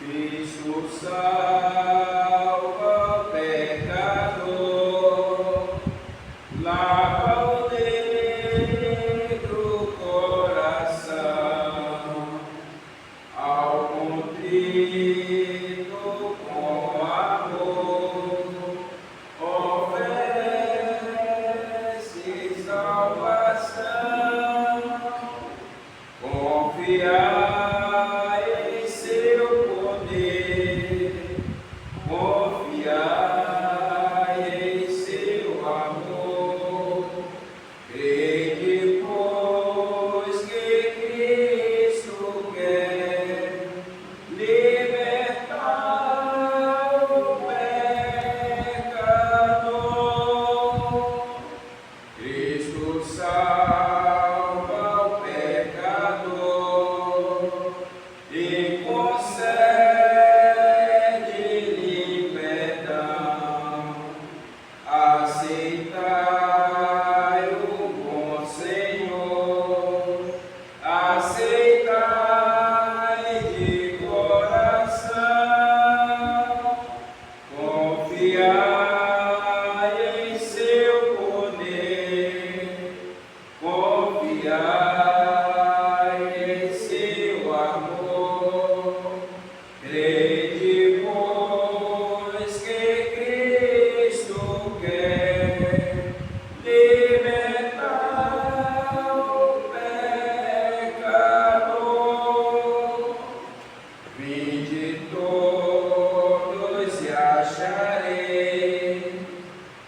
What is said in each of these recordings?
Cristo salva o pecador, lava o negro coração, ao contrito com amor, oferece salvação, confiar.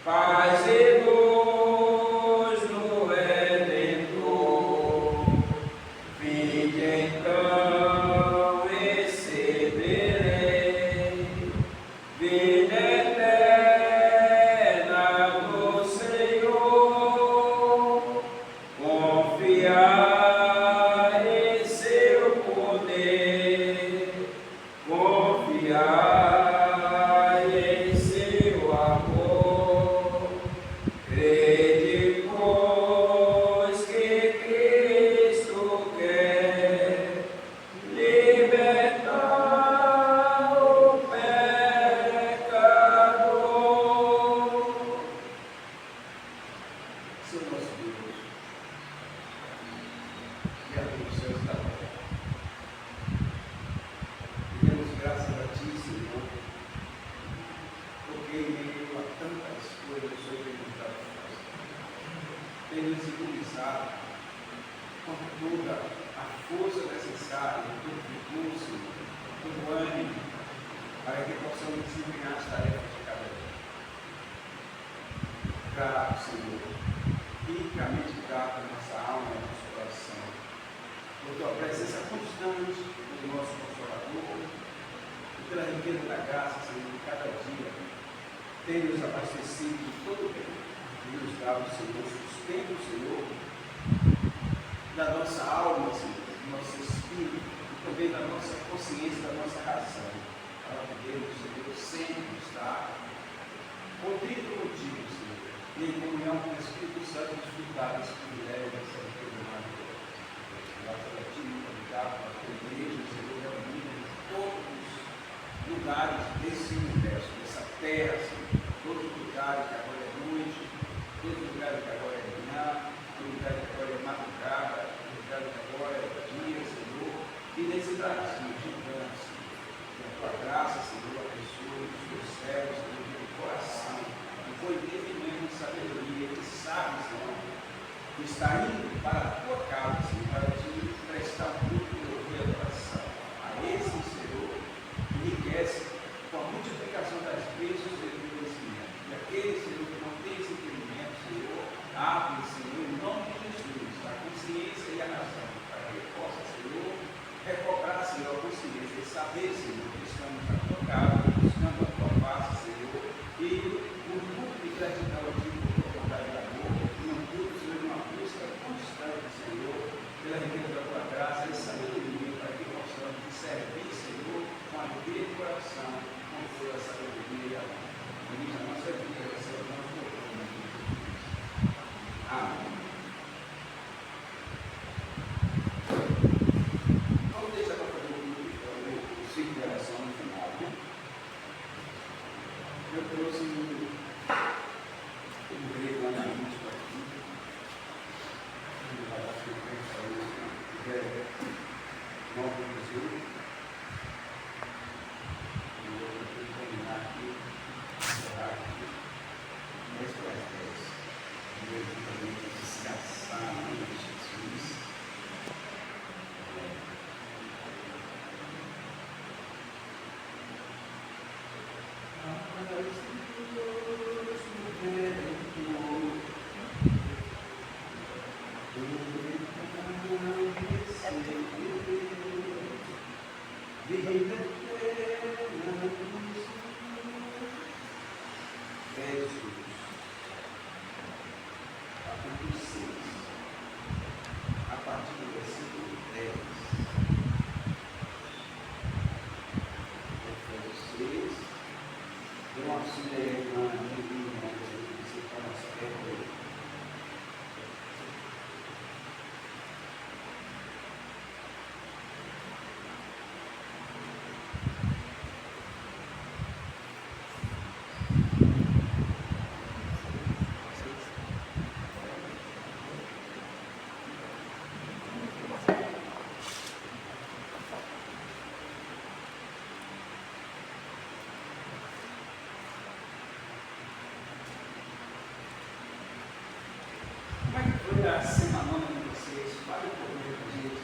Paz e luz no Redentor. mobilizado com toda a força necessária, todo o recurso, todo o ânimo, para que possamos desempenhar as tarefas de cada dia. Grato, Senhor, ricamente grato a nossa alma e ao nosso coração, por tua presença constante no nosso Consolador, e pela riqueza da graça, Senhor, de cada dia, tem nos abastecido de todo o bem, e nos dado, Senhor, sustento, Senhor, da nossa alma, Senhor, do nosso espírito, e também da nossa consciência, da nossa razão, para podermos, Senhor, sempre estar contrito contigo, Senhor, e em comunhão com o Espírito Santo, desfrutar desse privilégio, dessa riqueza maravilhosa. Graças a Ti, muito obrigado pela tua igreja, Senhor, reunida em todos os lugares desse universo, dessa terra, Senhor, todos os lugares que agora é noite, todos os lugares que agora é manhã, todos os lugares que agora é madrugada, todos os lugares que agora é dia, Senhor, e nesse Brasil gigante, Senhor, que a tua graça, Senhor, abençoe os teus servos, Senhor, de coração, que foi entendimento e sabedoria, que sabe, Senhor, que está indo para a tua casa, Senhor, para te prestar um culto de ouvir a oração. A esse, Senhor, enriquece com a multiplicação das bênçãos e do conhecimento. E aquele, Senhor, que não tem esse entendimento, Senhor, abre, Senhor, em nome de Jesus, a consciência e a razão, para que ele possa, Senhor, recobrar, Senhor, a consciência e saber, Senhor, que estamos na tua casa, buscando a tua face, Senhor, e um culto de gratidão a ti por tua vontade de amor, e um culto, Senhor, de uma busca constante, Senhor, pela riqueza da tua graça e sabedoria, para que possamos te servir, Senhor, com alegria de coração, com toda a sabedoria e amor. Bendiga a nossa vida, receba o nosso louvor. Amém. Vamos deixar para fazer o ciclo de oração no final, né? Eu trouxe um grego analítico aqui, que vai dar frequência a isso, que é Nova Museu. E eu vou terminar aqui, encerrar aqui, mês para as 10. E eu também descansar no nome de Jesus. A partir do versículo 10, Efésios 6, eu auxiliei uma divina que se faz perder. Como é que foi a semana de vocês? Fale um pouquinho com a gente,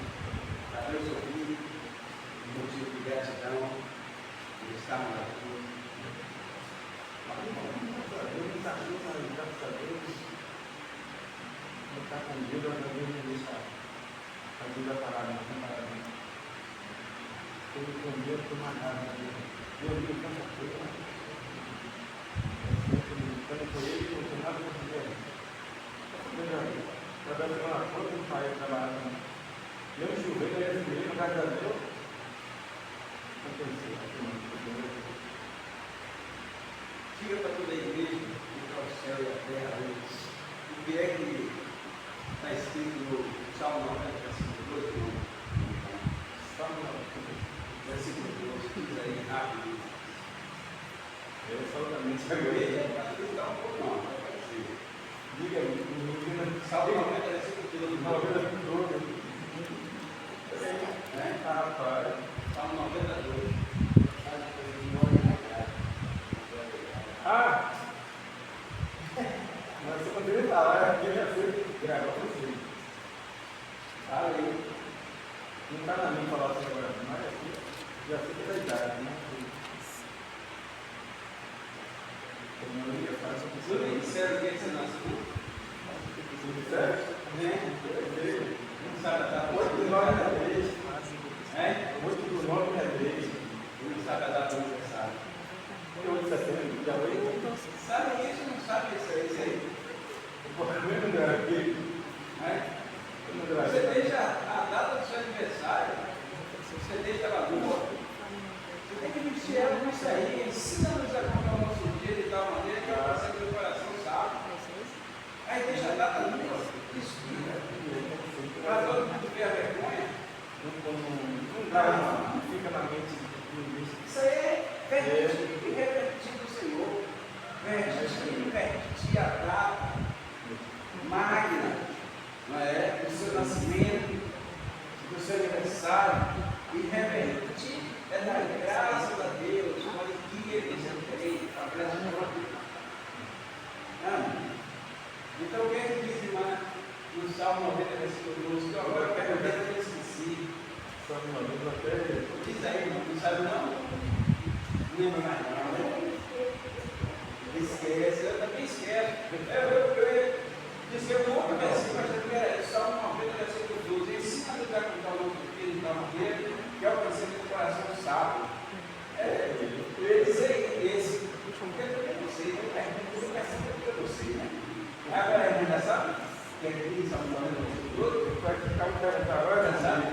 para Deus ouvir, um motivo de gratidão, de estarmos aqui. Deus está junto, graças a Deus. Não está com Deus, mas Deus não deixa a vida parada, não tem parada. Tudo com Deus, tudo mais nada. Deus me tanta coisa. Quando foi ele, não tem nada para fazer. Cada semana toda eu saio trabalhando. Eu chovendo, eu ia subir, graças a Deus. Aconteceu. Diga para toda a igreja que para o céu e a terra hoje, o que é que está escrito no Salmo 90, versículo 12, não? Salmo 90, versículo 12, diz aí rápido. Eu absolutamente Vai ler? Vai tentar um pouco, não, vai aparecer. diga, Salmo 90, versículo 12. 12. Né? Rapaz. Salmo 92. Ah! Mas se eu poderia falar, eu já fui gravar. Além. Não está na minha falar assim agora, mas aqui já fica da idade, né? Como eu ia fazer o que Tudo disseram que você nasceu? Não sabe a data. 8 do 9 é 3. É? 8 do 9 é 3. Não sabe a data do aniversário. 8 de setembro, dia 8. Sabe isso? Não sabe isso aí? Eu não era aqui. É? Eu não era Você aqui. deixa a data do seu aniversário, você deixa ela boa. Você tem que vestir ela com isso aí. Ensina-nos a contar o nosso dia de tal maneira que ela passe pelo coração, sabe? Aí deixa a data boa. Explica. Para todo mundo ver a vergonha. Não fica na mente do início. Isso aí é vertige e revertir do Senhor. Vertige a data magna, não é? Do seu nascimento, do seu aniversário. E revertir é dar graças a Deus, uma alegria que você tem, a gratidão. Amém. Então, o que é que diz lá no Salmo 90, versículo 12? Que eu agora quero ver, eu esqueci. Salmo 90 até. Diz aí, não sabe não? Não lembra mais não, né? Esquece, eu também esqueço. Diz que eu vou para versículo, mas era Salmo 90, versículo 12. Ensina a lutar com o nosso filho de tal maneira que alcancemos o coração sábio. Esse, porque eu também não sei, eu pergunto porque eu não sei, né? Agora a gente já sabe que é que Salmo 90, versículo 12, Vai ficar um cara da hora, já sabe?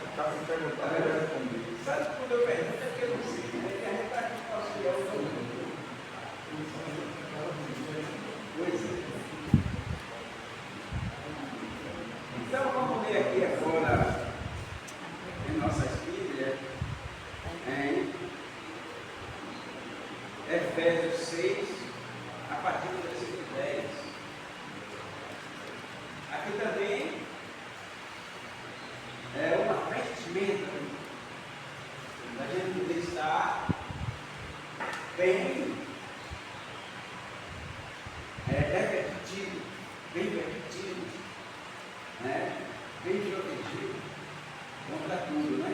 Está me perguntando, eu vou responder. Sabe quando eu pergunto é porque eu não sei, né? Que a gente está aqui com o auxiliar o mundo. Pois é. Então vamos ler aqui agora em nossas Bíblias, em Efésios 6, a partir do versículo 10. Aqui também é uma vestimenta da gente poder estar bem vertido, né? Bem protegido contra tudo, né?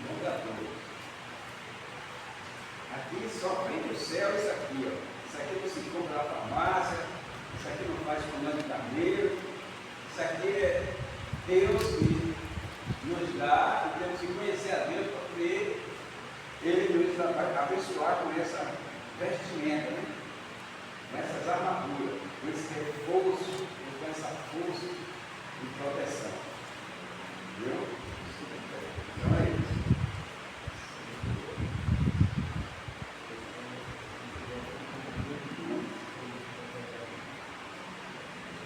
Contra tudo. Aqui só vem do céu isso aqui, ó. Isso aqui não se compra na farmácia, isso aqui não faz comando de carneiro, isso aqui é Deus que nos dá, e temos que conhecer a Deus para poder Ele nos abençoar com essa vestimenta, né? Com essas armaduras, com esse reforço, com essa força de proteção. Viu? Então é isso.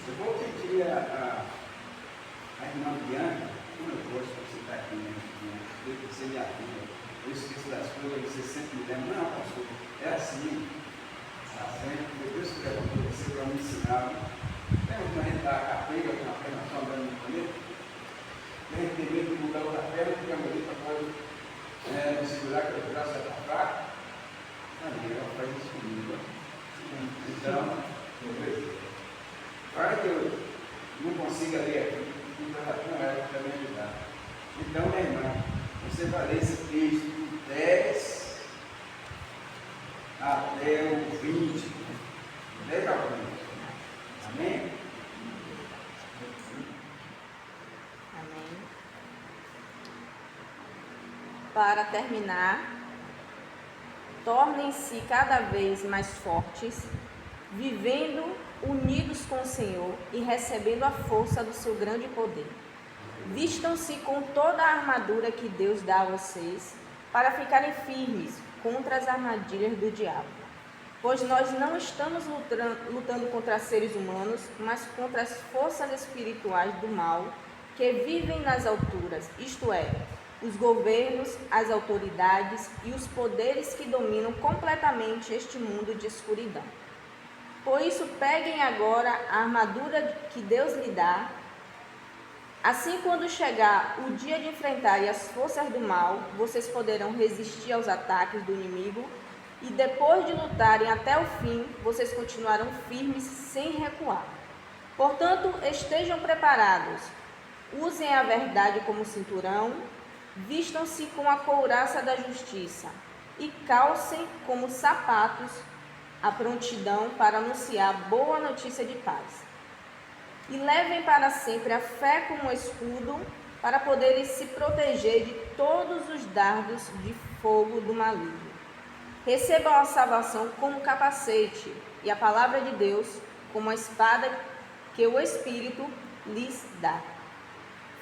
Eu vou pedir a irmã Bianca, como eu gosto de você estar aqui, né? Eu você me ajuda. Eu esqueço das coisas, você sempre me lembra. Não, pastor, é assim. Depois que levantou você para me ensinar. Lembra quando a gente dá a carteira com a perna só andando no planeta? E a gente tem medo de mudar outra perna, porque a mulher pode não segurar, que o braço está fraco. Ela faz isso comigo. Então, para que eu não consiga ler aqui, então com ela para me ajudar. Então, minha irmã, você vai ler esse texto do 10 até o 20. Legalmente. Amém? Amém. Para terminar, tornem-se cada vez mais fortes, vivendo unidos com o Senhor e recebendo a força do seu grande poder. Vistam-se com toda a armadura que Deus dá a vocês, para ficarem firmes contra as armadilhas do diabo. Pois nós não estamos lutando contra seres humanos, mas contra as forças espirituais do mal que vivem nas alturas, isto é, os governos, as autoridades e os poderes que dominam completamente este mundo de escuridão. Por isso, peguem agora a armadura que Deus lhe dá. Assim, quando chegar o dia de enfrentar as forças do mal, vocês poderão resistir aos ataques do inimigo E depois de lutarem até o fim, vocês continuarão firmes sem recuar. Portanto, estejam preparados. Usem a verdade como cinturão, vistam-se com a couraça da justiça e calcem como sapatos a prontidão para anunciar boa notícia de paz. E levem para sempre a fé como escudo, para poderem se proteger de todos os dardos de fogo do maligno. Recebam a salvação como capacete e a palavra de Deus como a espada que o Espírito lhes dá.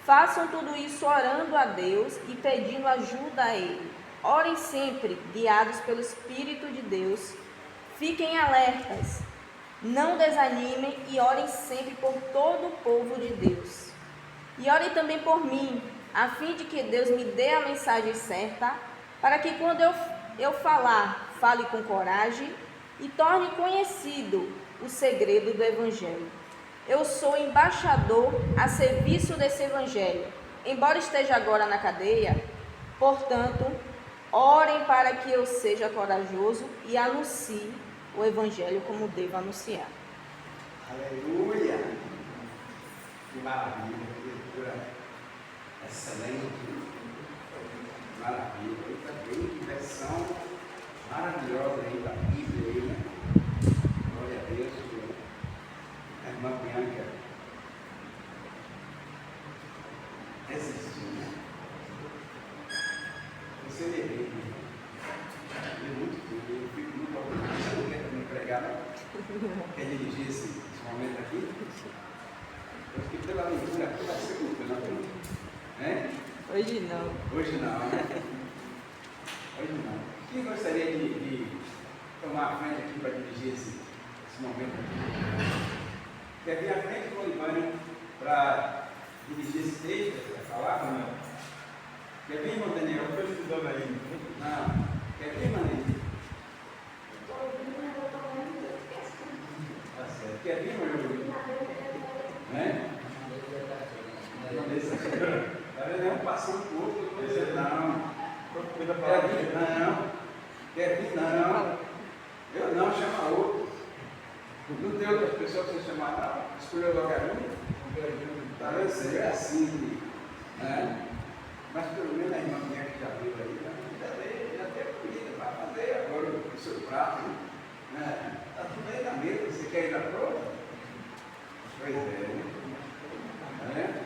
Façam tudo isso orando a Deus e pedindo ajuda a Ele. Orem sempre, guiados pelo Espírito de Deus. Fiquem alertas, não desanimem e orem sempre por todo o povo de Deus. E orem também por mim, a fim de que Deus me dê a mensagem certa, para que quando eu falar, fale com coragem e torne conhecido o segredo do Evangelho. Eu sou embaixador a serviço desse Evangelho, embora esteja agora na cadeia. Portanto, orem para que eu seja corajoso e anuncie o Evangelho como devo anunciar. Aleluia! Que maravilha, que leitura excelente. Maravilha. E também que versão maravilhosa aí da Bíblia aí, né? Glória a Deus. A irmã Bianca resistiu, né? Você lê bem, né? Eu fico muito orgulhoso. Você não quer me pregar, não? Quer dirigir esse momento aqui? Eu fiquei pela leitura aqui, vai ser muito, não é? Hoje não. Hoje não, né? Hoje não. Quem gostaria de tomar a frente aqui para dirigir esse momento aqui? Quer vir à frente com o Libânio para dirigir esse texto, para falar? Não. Quer vir, irmão Daniel? Eu estou estudando aí. Não. Quer vir, irmão Daniel? Tá certo. Quer vir, irmão Daniel? Né? Não deixa. Está vendo? É um passando por outro. Não. Quer vir? Não. Quer vir? Não. Eu não, chama outro. Não tem outras pessoas para você chamar, não? Escolheu logo a minha? Está vendo? Você é assim, né? Mas pelo menos a irmã minha que já veio aí, já tem comida para fazer agora o seu prato, né? Está tudo aí na mesa, você quer ir na prova? Pois é, né?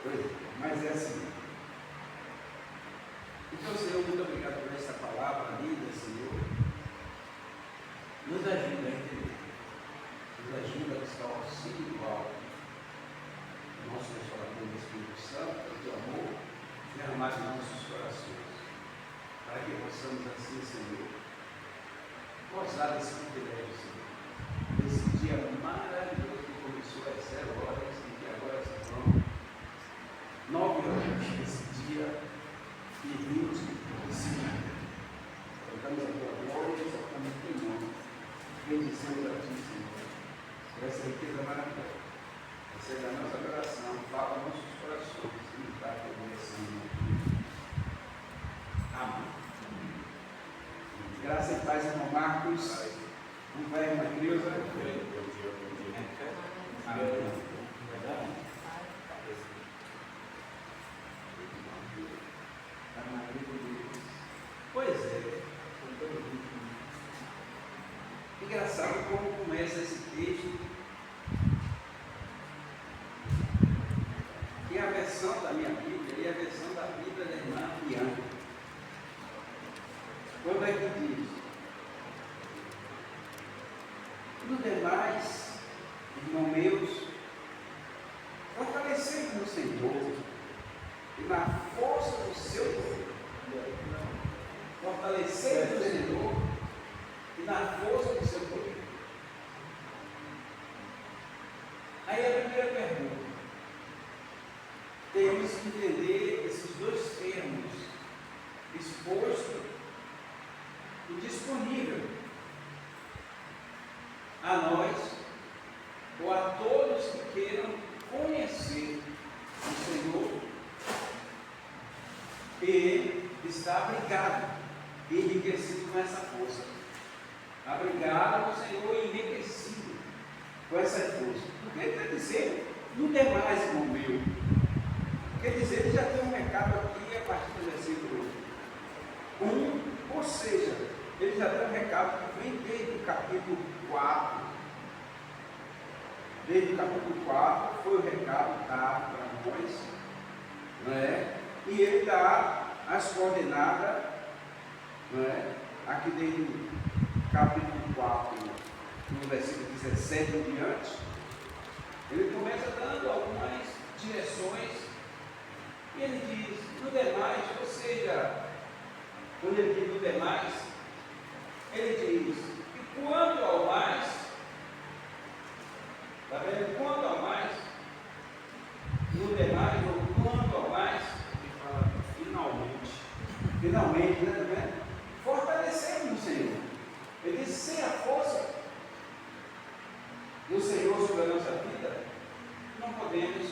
Pois é, mas é assim. Então, Senhor, muito obrigado por essa palavra linda, Senhor. Nos ajuda a entender, nos ajuda a buscar o auxílio igual do nosso Consolador do Espírito Santo, do teu amor, derramado em nossos corações, para que possamos assim, Senhor, gozar desse privilégio, Senhor, desse dia maravilhoso que começou às 0 horas e que agora se vão 9 horas, esse dia que vimos esse dia. Colocamos a tua glória e exaltamos o teu nome. Bendizemos a ti, Senhor, por essa riqueza maravilhosa. Receba a nossa oração, fala nossos corações e nos dá a tua direção. Amém. Graça e paz, irmão Marcos. Como vai, irmã Creuza? Amém. Pois é. Engraçado como começa esse texto, que é a versão da minha Bíblia e a versão da Bíblia da irmã Bianca. Quando é que diz? Tudo demais, irmãos meus, fortalecendo no Senhor e na força do seu poder. Fortalecendo no Senhor e na força do seu poder. Aí a primeira pergunta. Temos que entender esses dois termos, exposto e disponível a nós ou a todos que queiram conhecer o Senhor. E está abrigado, enriquecido com essa força, abrigado no Senhor e enriquecido com essa força. Porque ele está dizendo, não tem mais, irmão meu. Quer dizer, ele já tem um recado aqui a partir do versículo 1, ou seja, ele já tem um recado que vem desde o capítulo 4. Desde o capítulo 4 foi o recado dado para nós, não é? E ele dá as coordenadas, não é? Aqui desde o capítulo 4, no versículo 17 em diante, ele começa dando algumas direções, e ele diz, no demais, ou seja, quando ele diz no demais, ele diz, e quanto ao mais, está vendo? Quanto ao mais, no demais, ou quanto ao mais, ele fala finalmente, né? Tá vendo? Fortalecemos no Senhor. Ele diz, sem a força do Senhor sobre a nossa vida, não podemos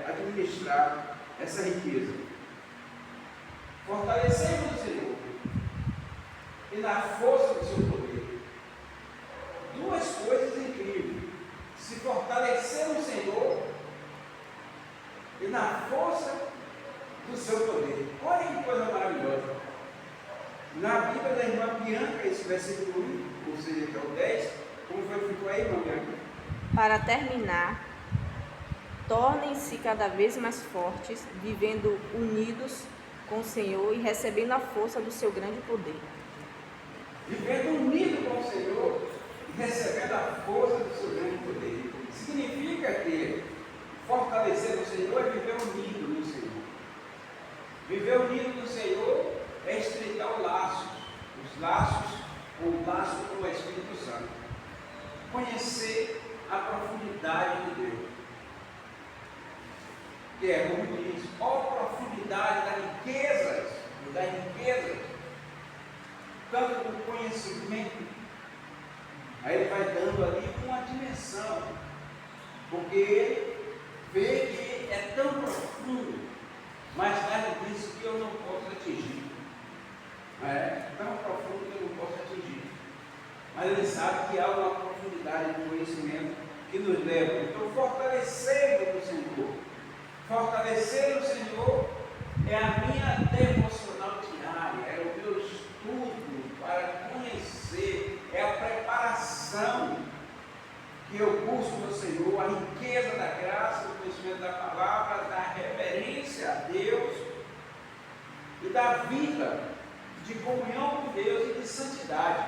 administrar essa riqueza. Fortalecemos o Senhor e na força do seu poder. Duas coisas incríveis: se fortalecer no Senhor e na força do seu poder. Olha que coisa maravilhosa. Na Bíblia da irmã Bianca, esse versículo 1, ou seja, que é o 10, como foi que ficou aí, irmã Bianca? Para terminar, tornem-se cada vez mais fortes, vivendo unidos com o Senhor e recebendo a força do seu grande poder. Vivendo unido com o Senhor e recebendo a força do seu grande poder. Significa que fortalecer o Senhor é viver unido no Senhor. Viver unido no Senhor é estreitar os laços, ou o laço com o Espírito Santo. Conhecer a profundidade de Deus. Que é, como diz, a profundidade das riquezas, tanto do conhecimento. Aí ele vai dando ali uma dimensão, porque ele vê que é tão profundo, mas tarde diz que eu não posso atingir. É tão profundo que eu não posso atingir. Mas ele sabe que há uma profundidade de conhecimento que nos leva. Então, fortalecendo o Senhor. Fortalecer o Senhor é a minha devocional diária, é o meu estudo para conhecer, é a preparação que eu busco no Senhor, a riqueza da graça, do conhecimento da palavra, da reverência a Deus e da vida de comunhão com Deus e de santidade.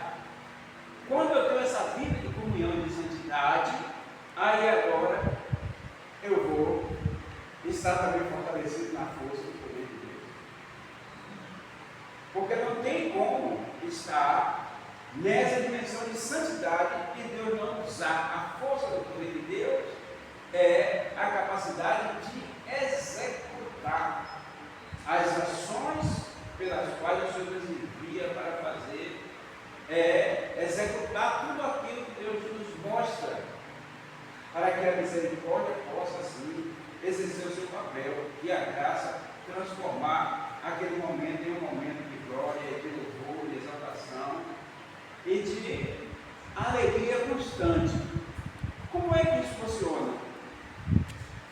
Quando eu tenho essa vida de comunhão e de santidade, aí agora eu vou estar também fortalecido na força do poder de Deus. Porque não tem como estar nessa dimensão de santidade e Deus não usar a força do poder de Deus, é a capacidade de executar as ações pelas quais o Senhor nos envia para fazer, executar tudo aquilo que Deus nos mostra, para que a misericórdia possa assim exercer o seu papel e a graça transformar aquele momento em um momento de glória, de louvor, de exaltação e de alegria constante. Como é que isso funciona?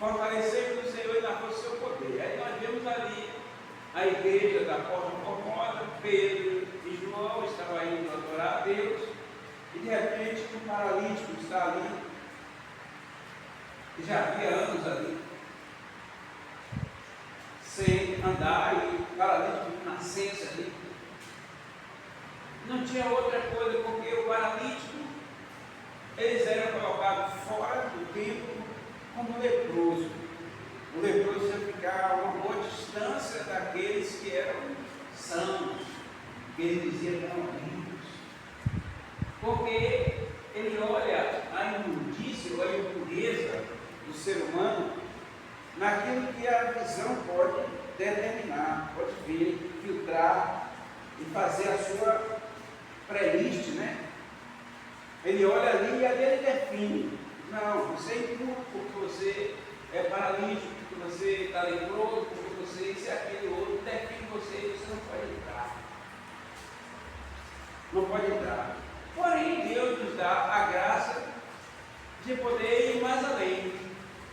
Fortalecendo o Senhor e na força do seu poder. Aí nós vemos ali a igreja da Porta Formosa, Pedro e João estavam indo adorar a Deus, e de repente um paralítico está ali, que já havia anos ali, sem andar, e o paralítico de nascença ali. Não tinha outra coisa, porque o paralítico, eles eram colocados fora do templo como leproso. O leproso ia ficar a uma boa distância daqueles que eram sãos, que ele dizia que eram limpos. Porque ele olha a imundícia ou a impureza do ser humano naquilo que a visão pode determinar, pode ver, filtrar e fazer a sua pré-list, né? Ele olha ali e ali ele define. Não, você é impuro porque você é paralítico, porque você está leproso, porque você isso e aquele outro, define você e você não pode entrar. não pode entrar. Porém, Deus nos dá a graça de poder ir mais além,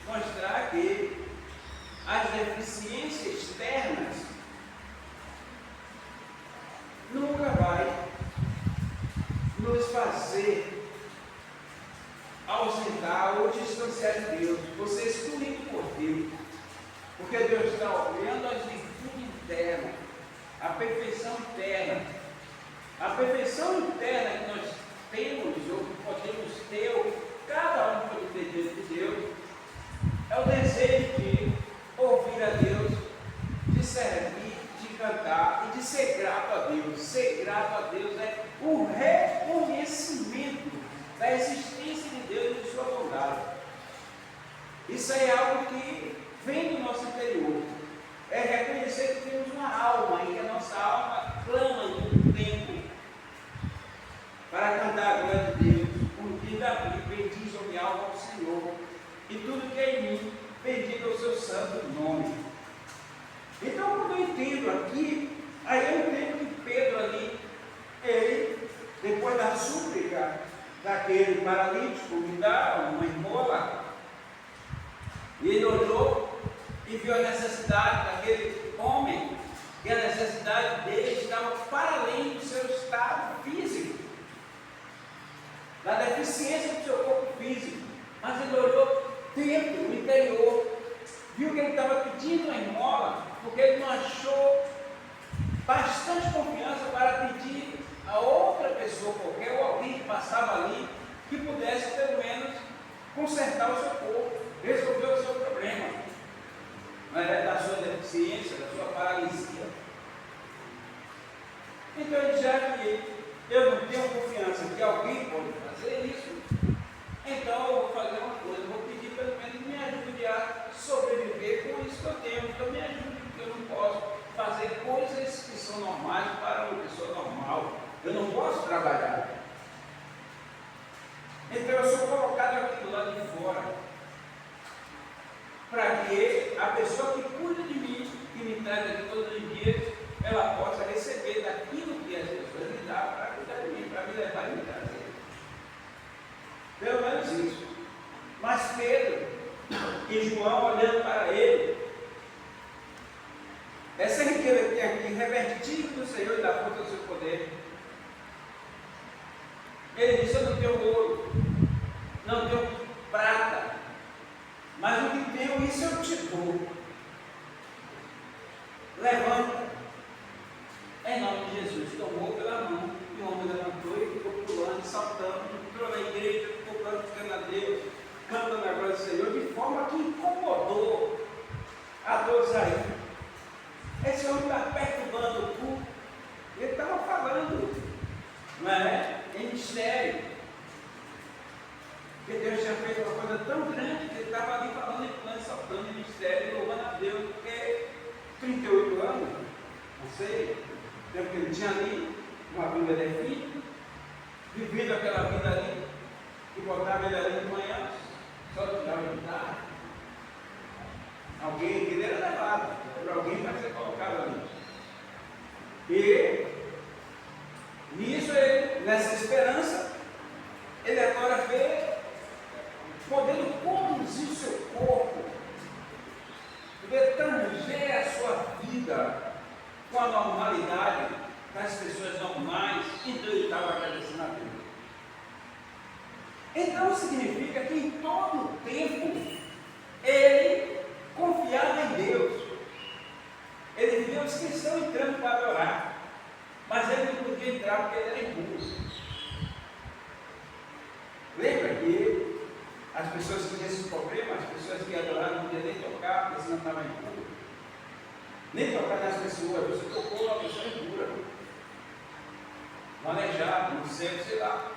mostrar que as deficiências externas nunca vai nos fazer ausentar ou distanciar de Deus. Você é escolhido por Deus, porque Deus está olhando as virtudes internas, a perfeição interna. A perfeição interna que nós temos, ou que podemos ter, ou cada um pode ter diante de Deus, é o desejo de ouvir a Deus, de servir, de cantar e de ser grato a Deus. Ser grato a Deus é o reconhecimento da existência de Deus e de sua bondade. Isso é algo que vem do nosso interior. É reconhecer que temos uma alma e que a nossa alma clama em todo tempo para cantar a glória de Deus. Como diz Davi, bendiz a minha alma ao Senhor, e tudo que é em mim, bendiga o seu santo nome. Então, quando eu entendo aqui, aí eu entendo que Pedro ali, ele, depois da súplica daquele paralítico, me dá uma esmola, e ele olhou e viu a necessidade daquele homem, e a necessidade dele estava para além do seu estado físico, da deficiência do seu corpo físico, mas ele olhou dentro, no interior, viu que ele estava pedindo uma esmola, porque ele não achou bastante confiança para pedir a outra pessoa qualquer, ou alguém que passava ali, que pudesse pelo menos consertar o seu corpo, resolver o seu problema, da sua deficiência, da sua paralisia. Então ele já que eu não tenho confiança que alguém pode fazer isso, então eu vou fazer uma coisa, eu vou pedir pelo menos me ajude a sobreviver com isso que eu tenho, então me ajude, porque eu não posso fazer coisas que são normais para uma pessoa normal, eu não posso trabalhar. Então eu sou colocado aqui do lado de fora, para que a pessoa que cuida de mim, que me traz aqui todos os dias, ela possa receber daquilo que as pessoas me dão para cuidar de mim, para me levar e me trazer. Pelo menos isso. Mas Pedro e João, olhando para ele, essa riqueza que tem aqui, revertido do Senhor e da força do seu poder, ele disse: eu não tenho ouro, não tenho prata, mas o que tenho, isso eu te dou. Levanta, em nome de Jesus. Tomou pela mão, e o homem levantou e ficou pulando, saltando, entrou na igreja, ficou glorificando a Deus, cantando a glória do Senhor, de forma que incomodou a todos aí. Esse homem está perturbando o culto. Ele estava falando, não é? Em mistério. Porque Deus tinha feito uma coisa tão grande que ele estava ali falando em plano, saltando em mistério, louvando a Deus, porque 38 anos, não sei, o tempo que ele tinha ali, uma vida de filho, vivido aquela vida ali, que botava ele ali de manhã, só tirava de tarde. Alguém, ele era levado por alguém para ser colocado ali. E nisso ele, nessa esperança, ele agora vê podendo conduzir o seu corpo, poder tanger a sua vida com a normalidade das pessoas normais. Então ele estava agradecendo a Deus. Então significa que em todo o tempo ele confiava em Deus. Ele via os cristãos entrando para adorar, mas ele não podia entrar porque ele era impulso. Lembra que as pessoas que tinham esse problema, as pessoas que adoraram não podiam nem tocar, porque senão estavam impuros. Nem tocar nas pessoas, você tocou uma pessoa impura, um aleijado, um cego, sei lá.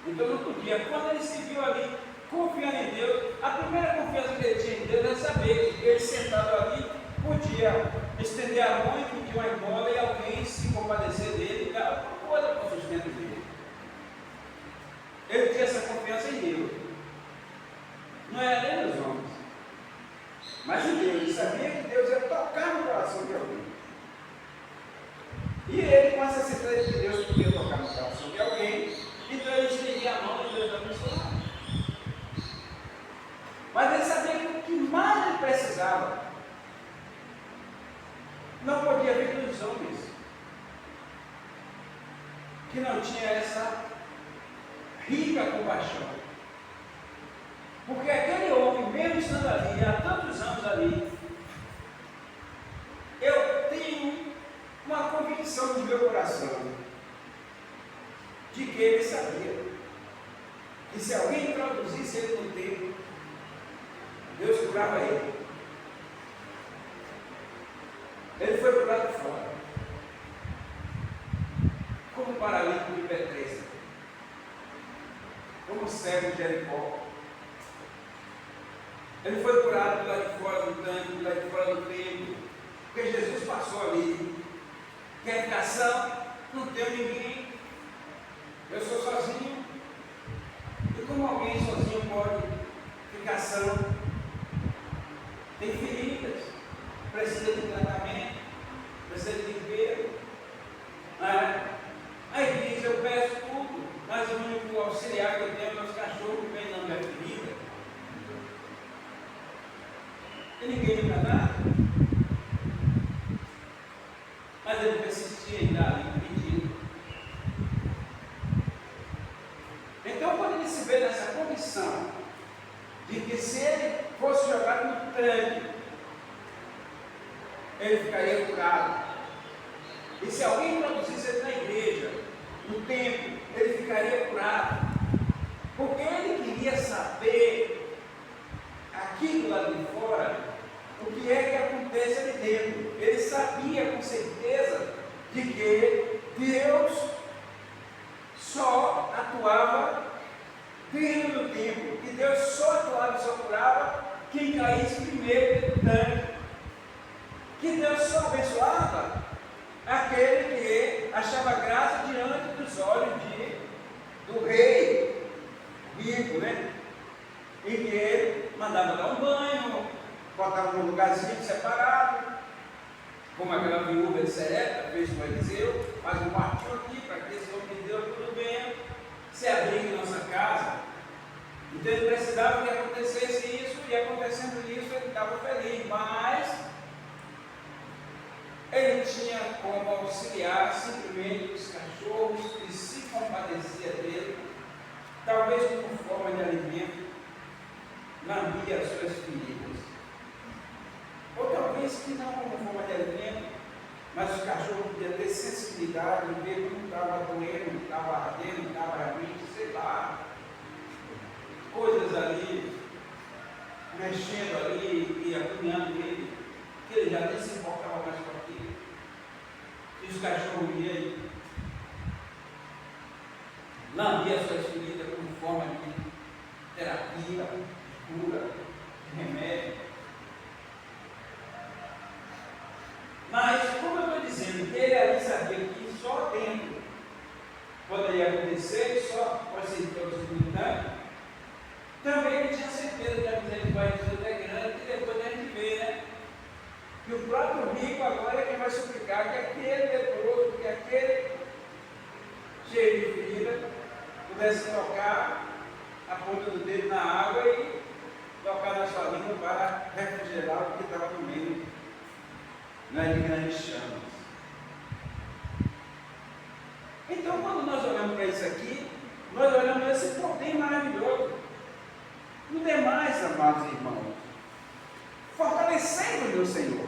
Então não podia. Quando ele se viu ali confiando em Deus, a primeira confiança que ele tinha em Deus é saber que ele sentado ali podia estender a mão e pedir uma esmola e alguém se compadecer dele e dar alguma coisa para o sustento dele. Ele tinha essa confiança em Deus. Não era nem nos homens, mas em Deus. Ele sabia que Deus ia tocar no coração de alguém. E ele, com essa certeza de Deus, podia tocar no coração que não tinha essa rica compaixão. Porque aquele homem, mesmo estando ali, há tantos anos ali, eu tenho uma convicção no meu coração de que ele sabia que se alguém introduzisse ele no templo, Deus curava ele. Ele foi para o lado de fora, como paralítico de Betesda, como cego de Jericó. Ele foi curado do lado de fora do tanque, do lado de fora do templo, porque Jesus passou ali. Quer ficação? Não tenho ninguém. Eu sou sozinho. E como alguém sozinho pode ficar são? Tem feridas, precisa de tratamento, precisa de tempero. Aí diz, eu peço tudo, mas o único auxiliar que eu tenho é meus cachorros que vêm na minha ferida. E ninguém me dá nada. Mas ele persistia em dar ali pedido. Então, quando ele se vê nessa condição de que se ele fosse jogado no tanque, ele ficaria curado. E se alguém introduzisse ele na igreja, no templo, ele ficaria curado. Porque ele queria saber, aqui do lado de fora, o que é que acontece ali dentro. Ele sabia com certeza de que Deus só atuava dentro do templo, que Deus só atuava e só curava quem caísse primeiro dentro do tanque, que Deus só abençoava aquele que achava graça diante dos olhos do rei rico, né? E que ele mandava dar um banho, botava num lugarzinho separado, como aquela viúva de Serepta fez com Eliseu, faz um quartinho aqui para que esse homem de Deus tudo bem, se abrigue em nossa casa. Então ele precisava que acontecesse isso, e acontecendo isso ele estava feliz, mas ele tinha como auxiliar simplesmente os cachorros que se compadecia dele, talvez como forma de alimento, lambia as suas feridas. Ou talvez que não como forma de alimento, mas os cachorros podiam ter sensibilidade de ver como estava doendo, como estava ardendo, como estava realmente, sei lá, coisas ali, mexendo ali e agoniando ele, que ele já nem se importava mais com aquilo. E os cachorros iam lambia as suas feridas como forma de terapia, de cura, de remédio. Mas, como eu estou dizendo, que ele ali sabia que só dentro poderia acontecer, só pode ser introduzido no tanque, também ele tinha certeza que a misericórdia de Deus é grande, e depois a gente vê, né? Que o próprio rico agora é quem vai suplicar que aquele leproso, que aquele cheio de ferida, pudesse tocar a ponta do dedo na água e tocar na sua língua para refrigerar o que estava no meio, de grandes chamas. Então, quando nós olhamos para isso aqui, nós olhamos para esse poder maravilhoso. No demais, amados irmãos, fortalecendo o meu Senhor,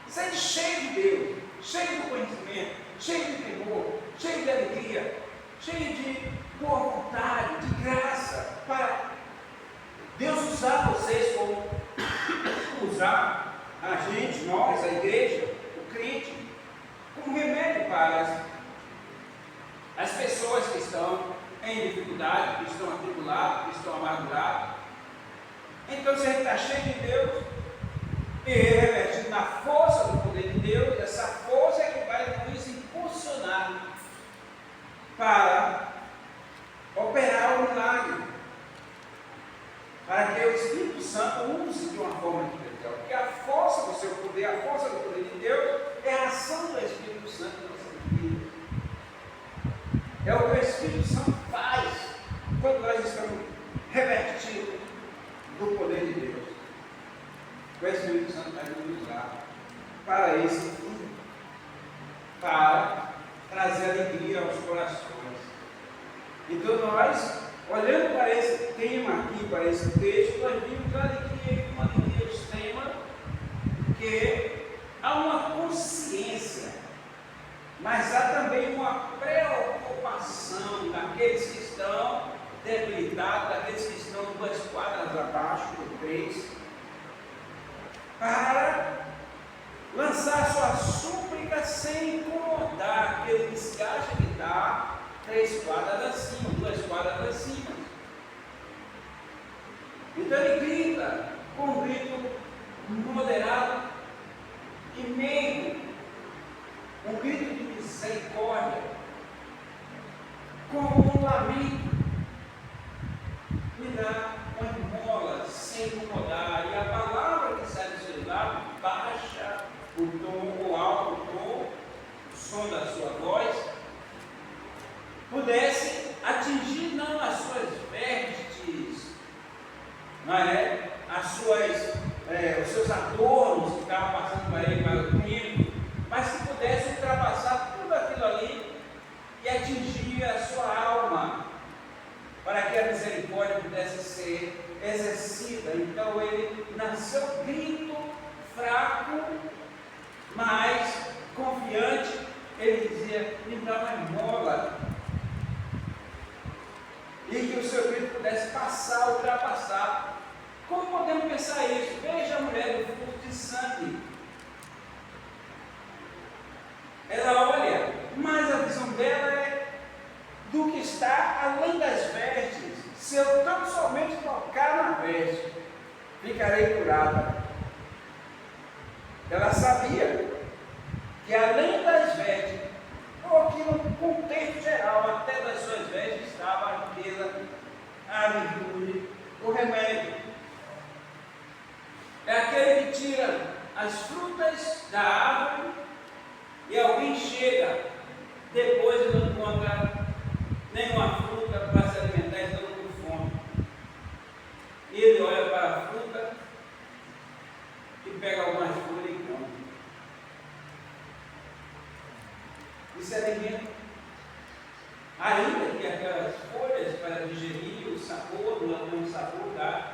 sendo cheio de Deus, cheio do conhecimento, cheio de temor, cheio de alegria, cheio de boa vontade, de graça, para Deus usar vocês como usar a gente, nós, a igreja, o crente, como remédio para as pessoas que estão em dificuldade, que estão atribuladas, que estão amarguradas. Então, se a gente está cheio de Deus, e revestido na força do poder de Deus, essa força é que vai nos impulsionar para operar o milagre, para que o Espírito Santo use de uma forma diferencial. Porque a força do seu poder, a força do poder de Deus, é a ação do Espírito Santo na nossa vida. É o que o Espírito Santo faz quando nós estamos revestidos do poder de Deus. O Espírito Santo vai nos usar para esse fim, para trazer alegria aos corações Então nós, olhando para esse tema aqui, para esse texto, nós vimos a alegria, uma alegria extrema, que há uma consciência, mas há também uma preocupação daqueles que estão debilitados, daqueles que estão 2 quadras abaixo, ou 3, para lançar sua súplica sem incomodar aquele que se acha que está 3 quadras acima, 2 quadras acima. Então ele grita com um grito moderado e meio, um grito de misericórdia, como um lamento, me dá uma esmola sem incomodar, e a palavra que sai do seu lábio baixa o tom, o alto o tom, o som da sua voz, pudesse atingir não as suas vestes, não é? Os seus adornos que estavam passando para ele, para o comigo, mas que pudesse ultrapassar tudo aquilo ali e atingir a sua alma, para que a misericórdia pudesse ser exercida. Então ele, no seu grito fraco, mas confiante, ele dizia: me dá uma esmola. E que o seu grito pudesse passar, ultrapassar. Como podemos pensar isso? Veja a mulher do fluxo de sangue. Ela olha, mas a visão dela é do que está além das vestes. Se eu tão somente tocar na veste, ficarei curada. Ela sabia que além das vestes, ou que no contexto geral, até das suas vestes, estava a riqueza, a virtude, o remédio. É aquele que tira as frutas da árvore e alguém chega depois e não encontra nenhuma fruta para se alimentar, e todo com fome. E ele olha para a fruta e pega algumas folhas e come. Isso é alimento. Ainda que aquelas folhas para digerir o sabor, o sabor da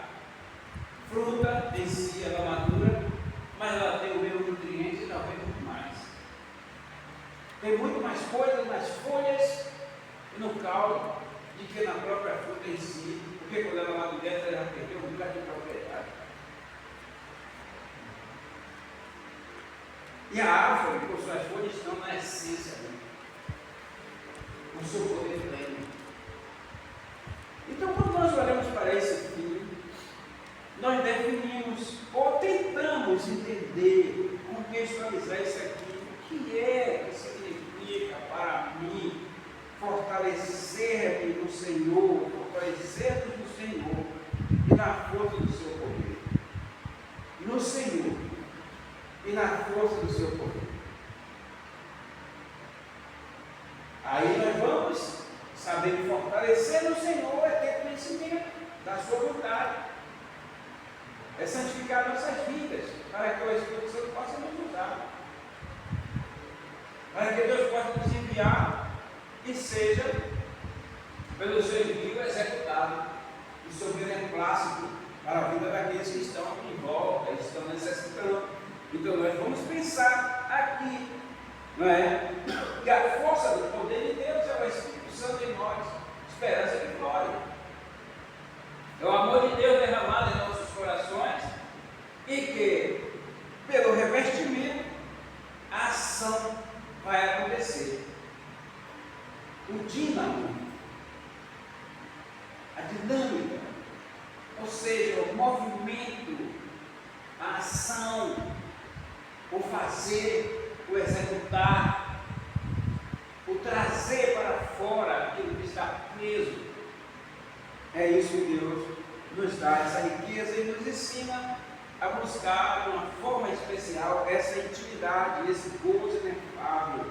fruta em si, ela madura, mas ela tem o mesmo nutriente e talvez muito mais. Tem muito mais coisas nas folhas e no caldo do que na própria fruta em si, porque quando ela amadurece, ela já perdeu um bocado de propriedade. E a árvore, com suas folhas, estão na essência, no seu poder pleno. Então, quando nós olhamos para esse fim, nós definimos ou tentamos entender, contextualizar isso aqui. O que significa para mim fortalecer-me no Senhor, fortalecer-nos no Senhor e na força do seu poder? No Senhor e na força do seu poder. Aí nós vamos saber que fortalecer no Senhor é ter conhecimento da sua vontade. É santificar nossas vidas, para que o Espírito Santo possa nos usar, para que Deus possa nos enviar e seja, pelo seu envio, executado o seu beneplácito para a vida daqueles que estão em volta, que estão necessitando. Então nós vamos pensar aqui, não é? Que a força do poder de Deus é o Espírito Santo em nós, esperança de glória. É o amor de Deus derramado em nossos corações e que, pelo revestimento, a ação vai acontecer. O dínamo, a dinâmica, ou seja, o movimento, a ação, o fazer, o executar, o trazer para fora aquilo que está preso. É isso que Deus nos dá, essa riqueza, e nos ensina a buscar de uma forma especial essa intimidade, esse gozo inefável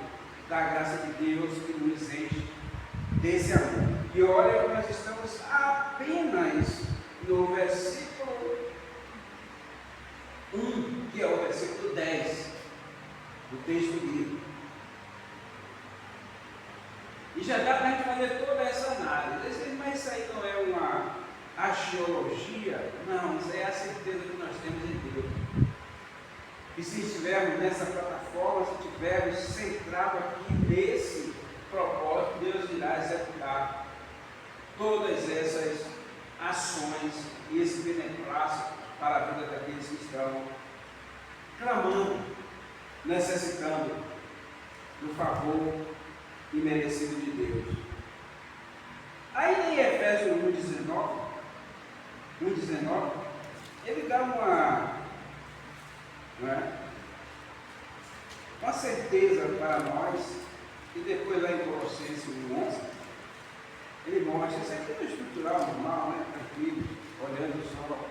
da graça de Deus que nos enche desse amor. E olha que nós estamos apenas no versículo 1, que é o versículo 10 do texto lido. E já dá para a gente fazer toda essa análise. axiologia, não, isso é a certeza que nós temos em Deus. E se estivermos nessa plataforma, se estivermos centrados aqui nesse propósito, Deus irá executar todas essas ações e esse beneplácito para a vida daqueles que estão clamando, necessitando do favor imerecido de Deus. Aí em Efésios 1,19, ele dá uma certeza para nós, e depois lá em Colossenses 1,11, ele mostra, isso aqui é estrutural normal, né? Tranquilo, olhando só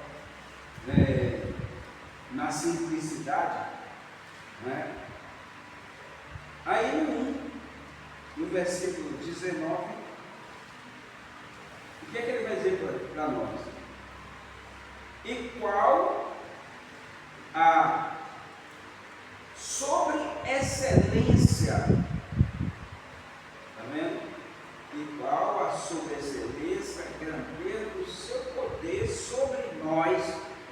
na simplicidade, né? Aí no versículo 19, o que é que ele vai dizer para nós? E qual a sobre-excelência, está vendo? E qual a sobre-excelência, grandeza do seu poder sobre nós,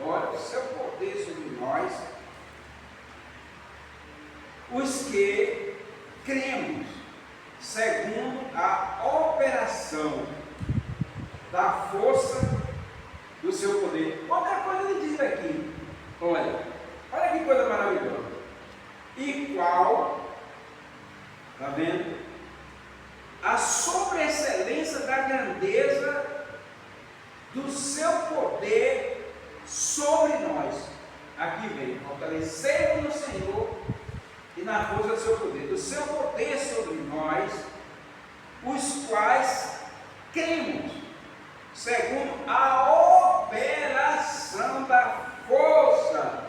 olha, o seu poder sobre nós, os que cremos, segundo a operação da força do seu poder. Outra coisa ele diz aqui, olha que coisa maravilhosa. E qual, está vendo? A sobre-excelência da grandeza do seu poder sobre nós. Aqui vem, fortalecendo no Senhor e na força do seu poder. Do seu poder sobre nós, os quais cremos, segundo a operação da força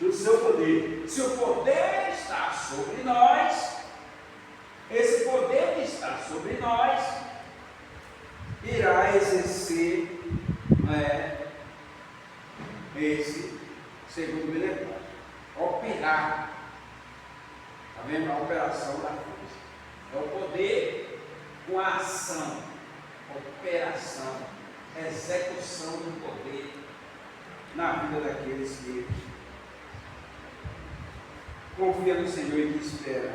do seu poder. Se o poder está sobre nós, esse poder que está sobre nós irá exercer esse segundo benefício, operar. Está vendo? A operação da força. É o poder com a ação, operação, execução do poder na vida daqueles que confia no Senhor e que espera.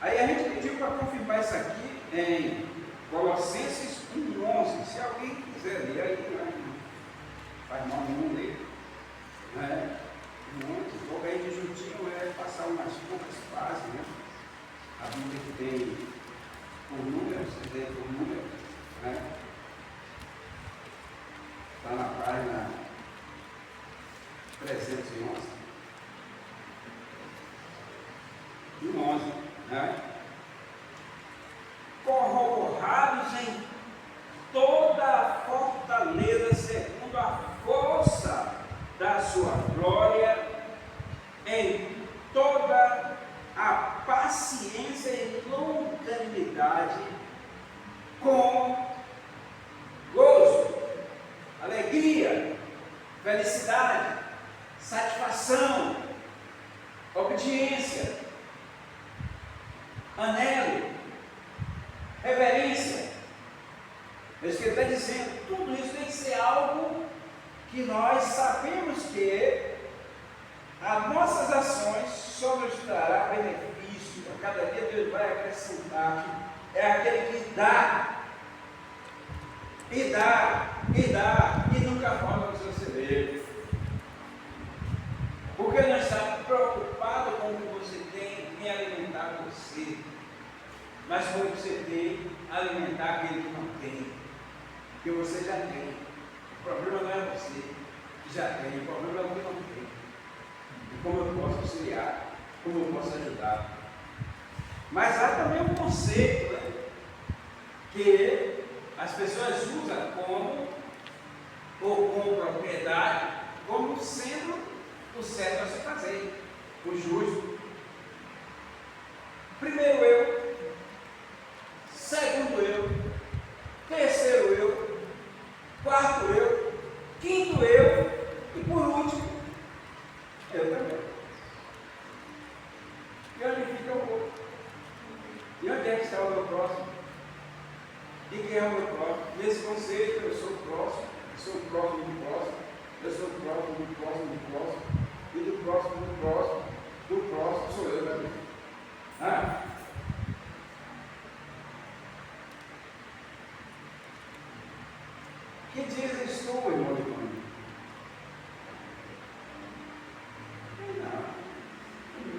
Aí a gente pediu para confirmar isso aqui em Colossenses 1,11. Se alguém quiser ler aí, não faz mal nenhum ler. Um pouco aí de juntinho é passar umas poucas páginas, né? A Bíblia que tem por números, se quiser por número, né? Está na página 311. 11, né? Corroborados em toda a fortaleza segundo a força da sua glória, em toda a paciência e longanimidade, com gozo, alegria, felicidade, satisfação, obediência, anelo, reverência. É isso que ele está dizendo. Tudo isso tem que ser algo que nós sabemos que as nossas ações só nos trará benefício. A cada dia Deus vai acrescentar. É aquele que dá, e dá, e dá, e nunca falta do seu celeiro. Porque não está preocupado com o que você tem em alimentar você, mas com o que você tem alimentar aquele que não tem, que você já tem. O problema não é você que já tem, o problema é o que não tem. E como eu posso auxiliar, como eu posso ajudar. Mas há também um conceito, né, que as pessoas usam como, ou com propriedade, como sendo o certo a se fazer, o justo. Primeiro eu, segundo eu, terceiro eu, quarto eu, quinto eu e por último eu também. E onde fica o outro? E onde é que está o meu próximo? E que é o meu próximo? Nesse conceito, eu sou o próximo, eu sou o próximo do próximo, eu sou o próximo do próximo do próximo, e do próximo do próximo, do próximo sou eu também. Ah? Que dizes tu, irmão de mãe?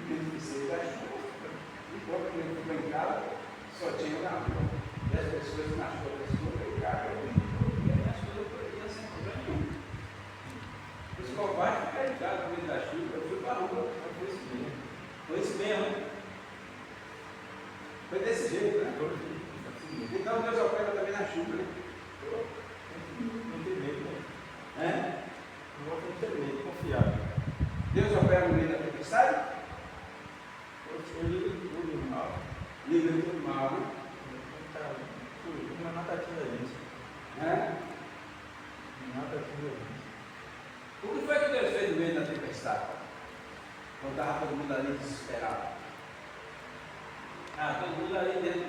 Beneficiei da chuva. Enquanto ele ficou em casa, só tinha na rua. E as pessoas na chuva, as pessoas brincavam. E aí as coisas corriam sem problema nenhum. Os covardes ficaram em casa no meio da chuva. Eu fui para a rua. Foi isso mesmo. Foi isso mesmo. Foi desse jeito, né? Então Deus opera também na chuva, né? Não tem medo, né? É? Não tem que ter medo, confiar. Deus opera no meio da tempestade? Ele do mal. Livre do mal, né? Uma natativa gente. É? Natativa gente. O que foi que Deus fez no meio da tempestade? Quando estava todo mundo ali desesperado. Ah, todo mundo ali dentro de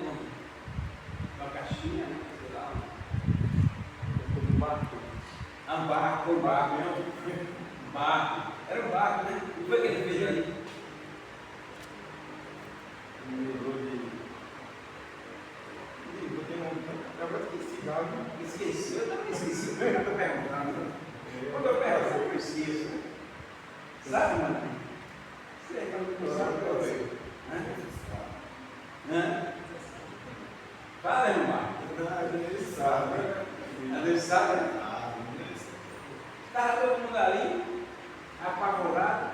uma caixinha, né? Sei lá. Um barco. Um barco, foi um barco mesmo. Um barco. Era um barco, né? O que foi que ele fez ali? Esqueci, eu também esqueci. Eu estou perguntando. Quando eu pergunto, eu esqueço. Sabe, mano? Você não sabe o que eu sei. Fala, irmão. Ele sabe. Ele sabe? Estava todo mundo ali, apavorado,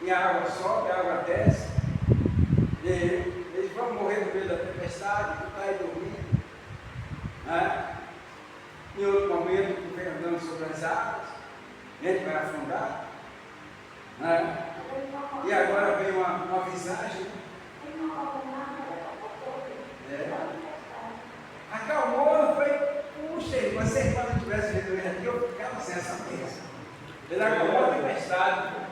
e a água sobe, a água desce. E eles vão morrer no meio da tempestade, tu está aí dormindo. Né? Em outro momento, tu vem andando sobre as águas, ele vai afundar. Né? E agora vem uma visagem. Acalmou, não foi? Puxa, mas se quando tivesse vindo ele aqui, eu ficava sem essa bênção. Ele acalmou a tempestade.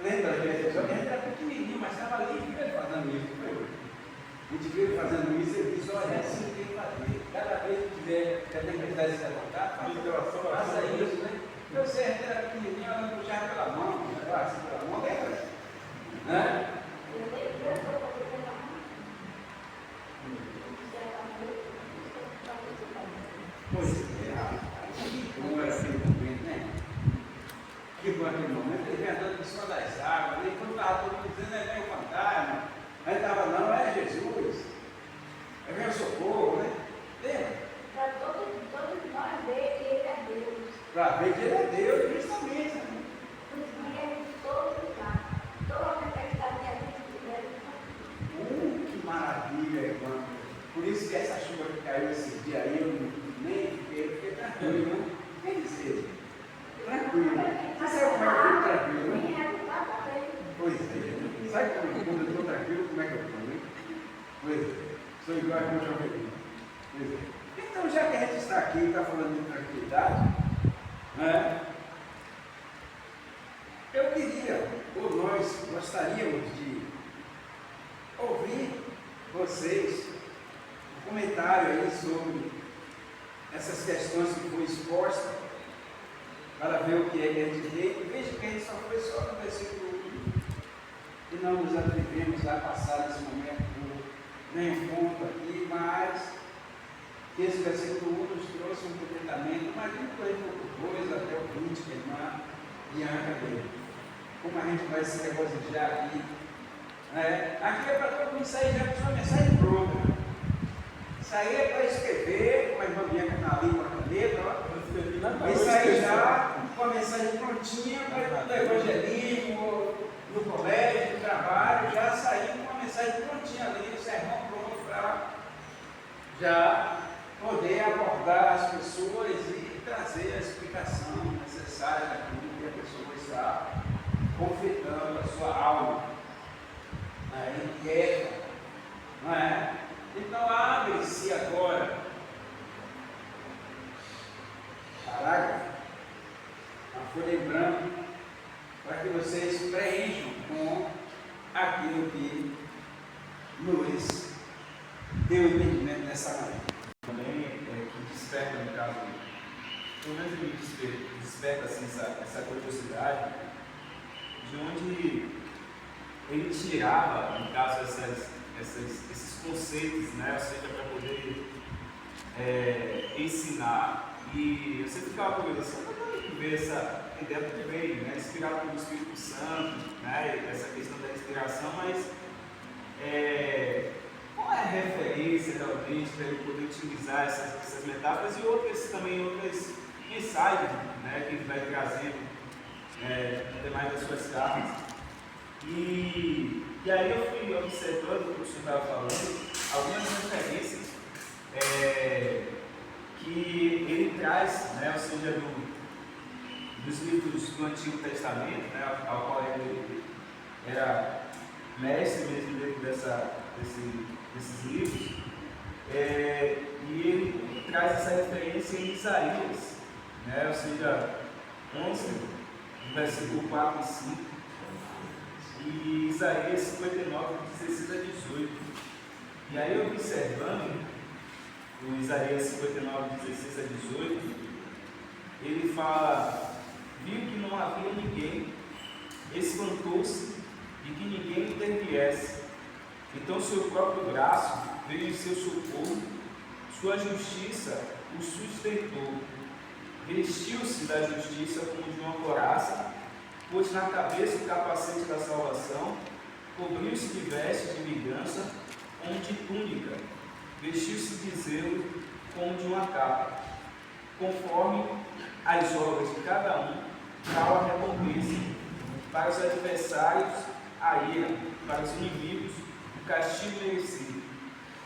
Lembra, gente? A gente era pequenininho, mas estava ali, viu ele fazendo isso, viu? A gente viu ele fazendo isso, ele disse, olha, é assim que tem que fazer. Cada vez que tiver que a tempestade se levantar, faça isso, né? Eu sei, a gente era pequenininho, ela não puxava pela mão, assim pela mão, lembra? Né? Pois é, que bom era aquele momento, né? Que bom aquele momento, ele vem andando em cima das águas, e quando estava todo mundo dizendo, é meio fantasma, aí estava, não, é Jesus, é meu socorro, né? Lembra? Para todos nós ver que Ele é Deus. Para ver que ele é Deus, justamente. Né? Todos lá. Toda a tempestade que a gente tiver. Que maravilha, irmã. Por isso que essa chuva que caiu esse dia aí, eu nem fiquei tranquilo, né? Quer dizer, tranquilo. Você sabe como é que eu fico tranquilo, né? Pois é. Sabe quando eu estou tranquilo, como é que eu estou, né? Pois é. Sou igual a irmã João Pedro. Pois é. Então, já que a gente está aqui e está falando de tranquilidade, né? Eu queria, ou nós gostaríamos de ouvir vocês um comentário aí sobre essas questões que foram expostas, para ver o que é guerra de rei. E veja que a gente só foi só no versículo 1, e não nos atrevemos a passar nesse momento por nenhum ponto aqui, mas que esse versículo 1 nos trouxe um completamento, mas muito aí por 2 até o 20, que a irmã Bianca dele. Como a gente vai se regozijar aqui. Né? Aqui é para todo mundo sair já com sua mensagem pronta. Sair é para escrever, como a irmã Bianca está ali com a caneta, ó. E sair já com a mensagem prontinha para o evangelismo, no colégio, no trabalho, já sair com a mensagem prontinha ali, o sermão pronto para já poder abordar as pessoas e trazer a explicação necessária daquilo que a pessoa está conflitando a sua alma, né, inquieta, não é? Então abre-se agora para Estou lembrando para que vocês preencham com aquilo que nos deu entendimento nessa manhã. Também que desperta, no caso, pelo menos me desperta assim, essa curiosidade de onde ele tirava, no caso, esses conceitos, né? Ou seja, para poder ensinar. E você ficava curioso assim, onde que veio essa ideia que veio, né? Inspirado pelo Espírito Santo, né? Essa questão da inspiração, mas qual é a referência realmente para ele poder utilizar essas metáforas e outras mensagens, né? Que ele vai trazendo no demais das suas cartas. E aí eu fui observando o que o senhor estava falando, algumas referências que ele traz, né, ou seja, dos livros do Antigo Testamento, né, ao qual ele era mestre mesmo dentro desses livros, e ele traz essa referência em Isaías, né, ou seja, 11, versículo 4 e 5, e Isaías 59, 16 a 18. E aí, observando o Isaías 59, 16 a 18, ele fala: viu que não havia ninguém, espantou-se de que ninguém interviesse. Então seu próprio braço veio em seu socorro, sua justiça o sustentou. Vestiu-se da justiça como de uma couraça, pôs na cabeça o capacete da salvação, cobriu-se de vestes de vingança como de túnica, vestiu-se de zelo como de uma capa. Conforme as obras de cada um, tal a recompensa. Para os adversários, a ira, para os inimigos, o castigo merecido.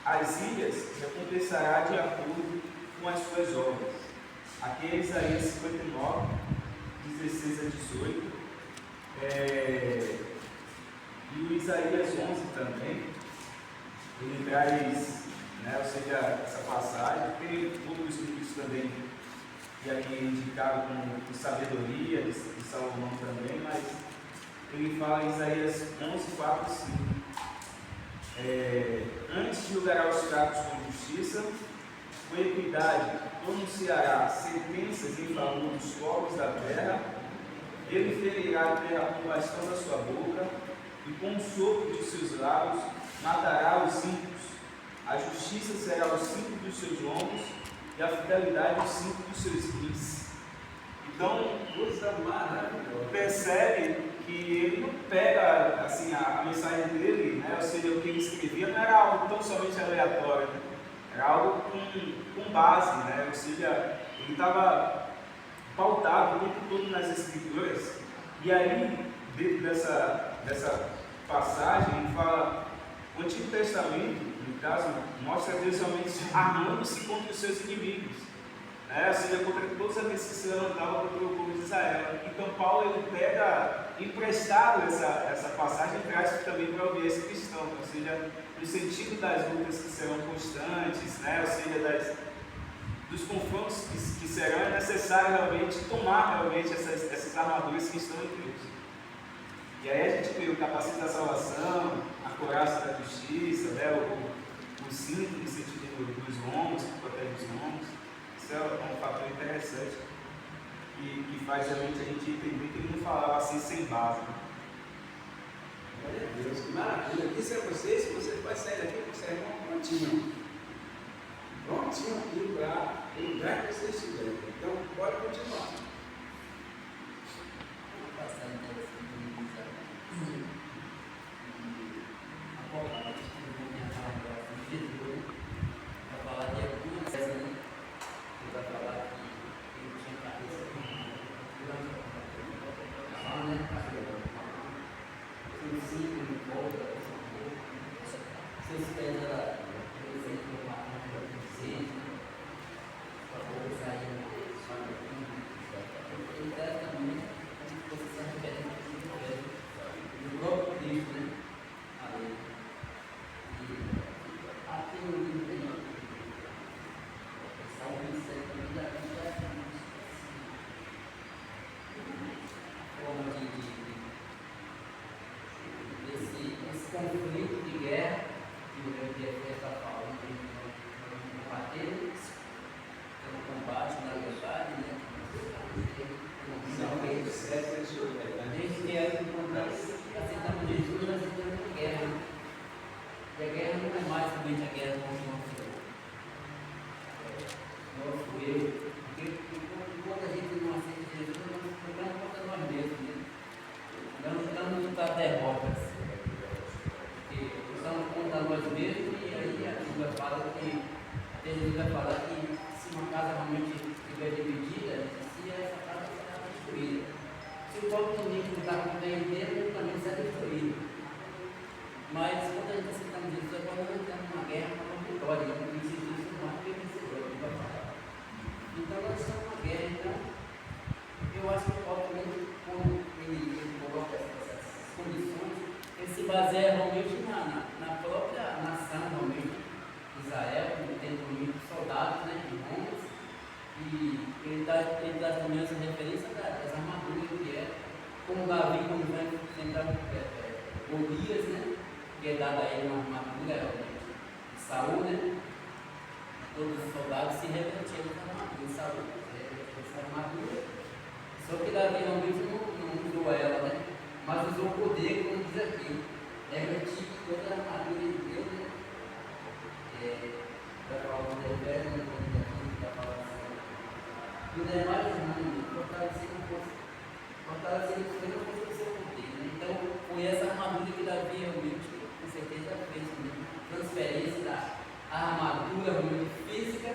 As ilhas recompensará de acordo com as suas obras. Aqui é Isaías 59, 16 a 18. E o Isaías 11 também, ele traz, né, ou seja, essa passagem. Tem outros livros também, e aqui é indicado como sabedoria de Salomão também, mas ele fala em Isaías 11, 4 e 5. Antes julgará os fracos com justiça, com equidade pronunciará sentenças em favor dos povos da terra. Ele ferirá a terra com o bastão da sua boca, e com o sopro de seus lábios matará os ímpios. A justiça será o cinto dos seus lombos, e a fidelidade o cinto dos seus rins. Então, percebe que ele não pega assim, a mensagem dele, né? Ou seja, o que ele escrevia não era algo tão somente aleatório, né? Era algo com base, né? Ou seja, ele estava pautado o tempo todo nas Escrituras. E aí, dentro dessa passagem, ele fala: o Antigo Testamento, no caso, mostra Deus realmente armando-se contra os seus inimigos, né? Ou seja, contra todos aqueles que se levantavam contra o povo de Israel. Então, Paulo ele pega emprestado essa passagem e traz também para o viés cristão, ou seja, no sentido das lutas que serão constantes, né? Ou seja, dos confrontos que serão, é necessário realmente tomar realmente essas armaduras que estão em Cristo. E aí a gente vê o capacete da salvação, a couraça da justiça, né? o cinto no sentido dos lombos, que protege os lombos. Isso é um fator interessante que faz realmente a gente entender que ele não falava assim sem base. Glória a Deus, que maravilha. Aqui, se é vocês podem sair daqui com o sermão prontinho. Prontinho aqui para o lugar que vocês estiverem. Então, pode continuar. mais somente a guerra contra o nosso eu. Porque quando a gente não aceita Jesus, nós lutamos contra nós mesmos, né? Nós não estamos lutando derrotas. Porque estamos contra nós mesmos e aí a Bíblia fala que, até Jesus vai falar que se uma casa realmente estiver dividida, se essa casa será destruída. Se o próprio inimigo lutar contra ele mesmo, também será destruído. Mas quando a gente aceitamos Jesus, é quando nós temos uma guerra, uma vitória. E se isso não é vencedor, ele vai falar. Então nós estamos numa guerra. Então, eu acho que o Paulo também, quando ele coloca essas condições, ele se baseia realmente na própria nação, realmente, Israel, que tem muitos soldados, né, de homens, e ele dá também essa referência das armaduras que é, como Davi, quando vai enfrentar Golias, né, que é dada a ele uma armadura, realmente, de Saúl, né, todos os soldados se revertiam da armadura de Saúl, essa armadura, só que Davi realmente não usou ela, né, mas usou o poder, como diz aqui, revertir toda a armadura de Deus, né, para falar do Efésios, né, para falar assim, e o demais mundo, fortalecendo a força do seu poder, né, então foi essa armadura que Davi realmente, com certeza, fez, né, transferência da armadura realmente física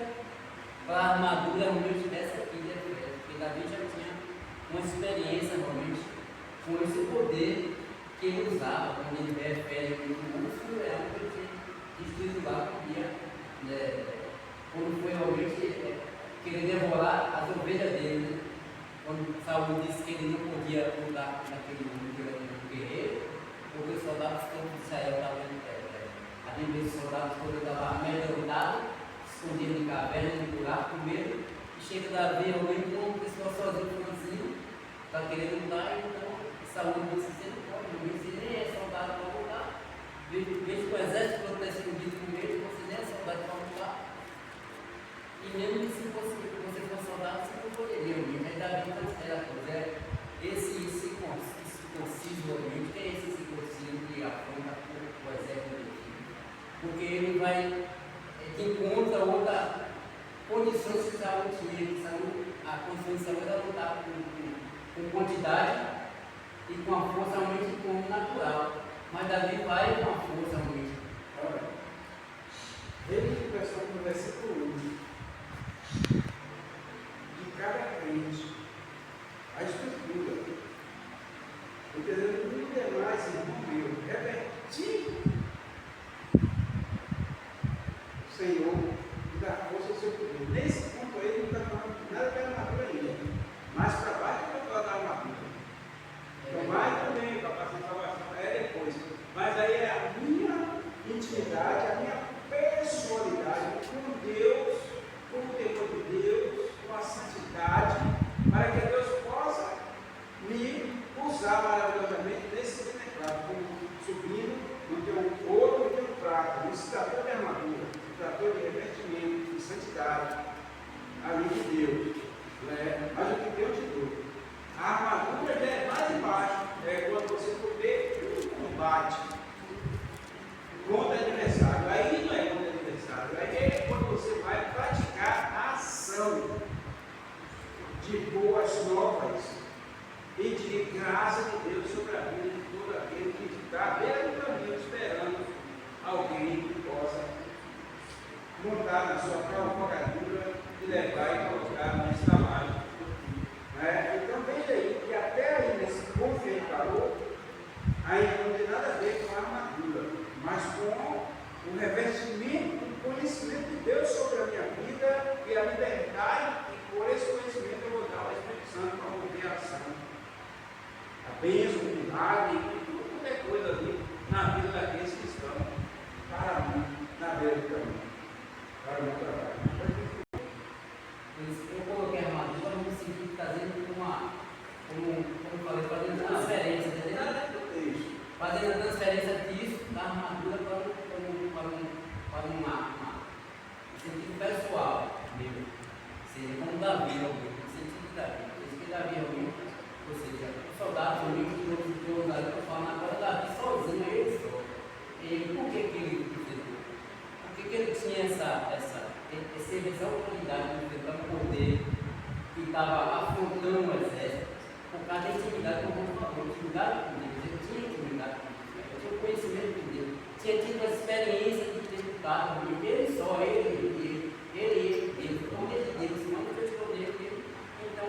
para a armadura realmente dessa aqui de Efésios, porque Davi já tinha uma experiência realmente com esse poder que ele usava, quando ele refere o urso, é algo que ele tinha escrito lá, quando foi realmente querer devorar as ovelhas dele, né? Quando Saúl disse que ele não podia lutar naquele guerreiro, porque os soldados todos de Israel estavam a Bíblia dos soldados todos estavam amedrontados, escondidos em cavernas, em buraco, com medo, e chega Davi realmente uma pessoa sozinha, franzinho, está querendo lutar, então Saúl disse: você não pode, você nem é soldado para lutar. Veja que o exército todo está escondido com medo, você nem é soldado para lutar. E mesmo que se você fosse soldado, você não poderia. Mas Davi transfere a coisa. Esse circunciso, realmente, que é esse circunciso que aponta o exército do filho? Porque ele vai, que encontra outra condições que Saúl tinha. A condição de Saúl era lutar com quantidade e com a força realmente como natural. Mas Davi vai com a força realmente. Olha, veja que pressão no versículo 1. De cada crente, a estrutura. Porque tudo demais, irmão meu, revertir o Senhor e dar força ao seu poder. Nesse ponto aí, não está falando nada da armadura ainda. Mais para baixo que eu falo da armadura. Então, mais também, capacidade de salvação é depois. Mas aí é a minha intimidade, a minha personalidade com Deus, com o temor de Deus, com a santidade, para que Deus possa me usar maravilhosamente nesse mercado, como subindo no teu ouro e no teu prata, no estator de armadura, no estator de revestimento, de santidade, ali de Deus. Né? Mas o que Deus te deu. A armadura já é mais embaixo, é quando você for ter um combate contra o adversário. Aí não é contra o adversário, aí é quando você vai praticar a ação de boas novas e de graça de Deus sobre a vida de todo aquele que está à beira do caminho esperando alguém que possa montar na sua cavalgadura e levar e colocar nesse trabalho. Então veja aí que até aí nesse ponto que ele parou, ainda não tem nada a ver com a armadura, mas com o revestimento do conhecimento de Deus sobre a minha vida e a liberdade, e por esse conhecimento eu vou dar ao Espírito Santo para mover a ação, a bênção, o milagre, e tudo qualquer coisa ali na vida daqueles que estão para mim, na beira do caminho, para o meu trabalho. Eu coloquei a armadura no sentido de trazer como eu falei, fazendo transferência, entendeu? Fazendo a transferência disso da armadura para um sentido pessoal mesmo. Seria como Davi, no sentido de Davi. Isso que Davi realmente, ou seja, o soldado realmente que eu usaria para falar agora, Davi sozinho, ele só. E por que ele fez? recebe essa autoridade de enfrentar um poder que estava afrontando o exército, por causa da intimidade, como eu falou, intimidade com Deus. Ele tinha intimidade com Deus, ele tinha o conhecimento de Deus, tinha tido a experiência de ter lutado, porque ele só, ele, o poder de Deus, não o poder dele. Então,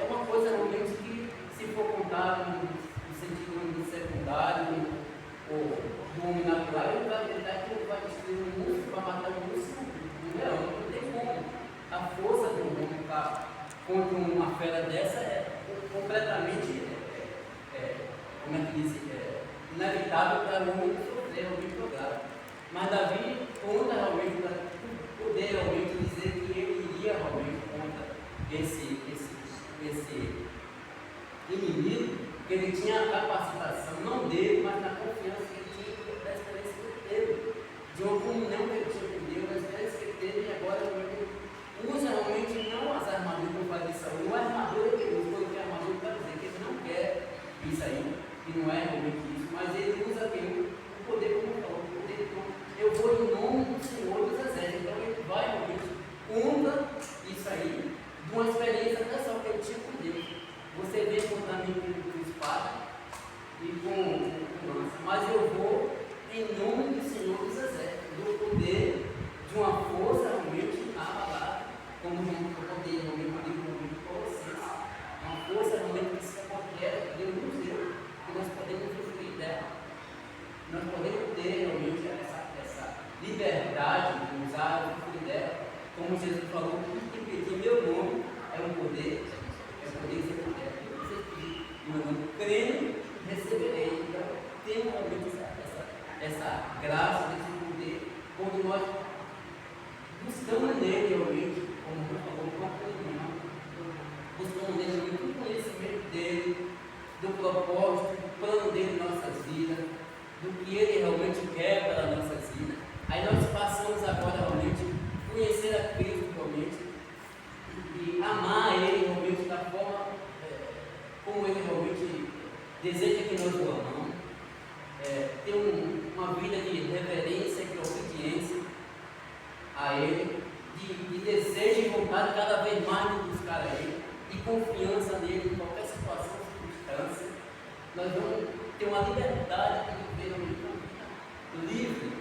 é uma coisa realmente que, se for contado no sentido secundário, ou do homem natural, ele vai destruir um músculo, vai matar um músculo, não tem como. A força do homem estar contra uma fera dessa é completamente, como é que diz, inevitável para o homem sofrer, o homem programa. Mas Davi conta realmente, poder realmente dizer que ele iria realmente contra esse inimigo, que ele tinha a capacitação, não dele, mas na confiança que ele tinha, da experiência que ele teve, de uma comunhão que ele tinha com Deus, da experiência que ele teve, e agora ele usa realmente não as armaduras que eu falei de Saúl, não a armadura que ele usa, porque a armadura para dizer que ele não quer isso aí, que não é realmente isso, mas ele usa aquele, o poder, como eu falo, o poder de Deus. Eu vou em nome do Senhor dos Exércitos, então ele vai realmente contra isso aí, de uma experiência pessoal que ele tinha com Deus. Você vê comportamento com espada e com lança, mas eu vou em nome do Senhor dos Exércitos, do poder de uma força realmente inabalável, como o poder de Colossenses, uma força realmente que se qualquer que Deus nos deu, que nós podemos usufruir dela. Nós podemos ter realmente essa liberdade de usar a usufruir dela, como Jesus falou, que meu nome é um poder, que você puder, crendo, receberei. Então, tem realmente essa graça, desse poder, quando nós buscamos nele realmente, como eu falou, uma comunhão, buscamos nele realmente o conhecimento dele, do propósito, do plano dele em nossas vidas, do que ele realmente quer para as nossas vidas. Aí nós passamos agora realmente a conhecer a Cristo realmente e amar ele realmente da forma como ele realmente deseja que nós o amamos, ter uma vida de reverência, de obediência a ele, de desejo e vontade cada vez mais de buscar a ele, de confiança nele em qualquer situação, circunstância. Nós vamos ter uma liberdade de viver uma vida livre,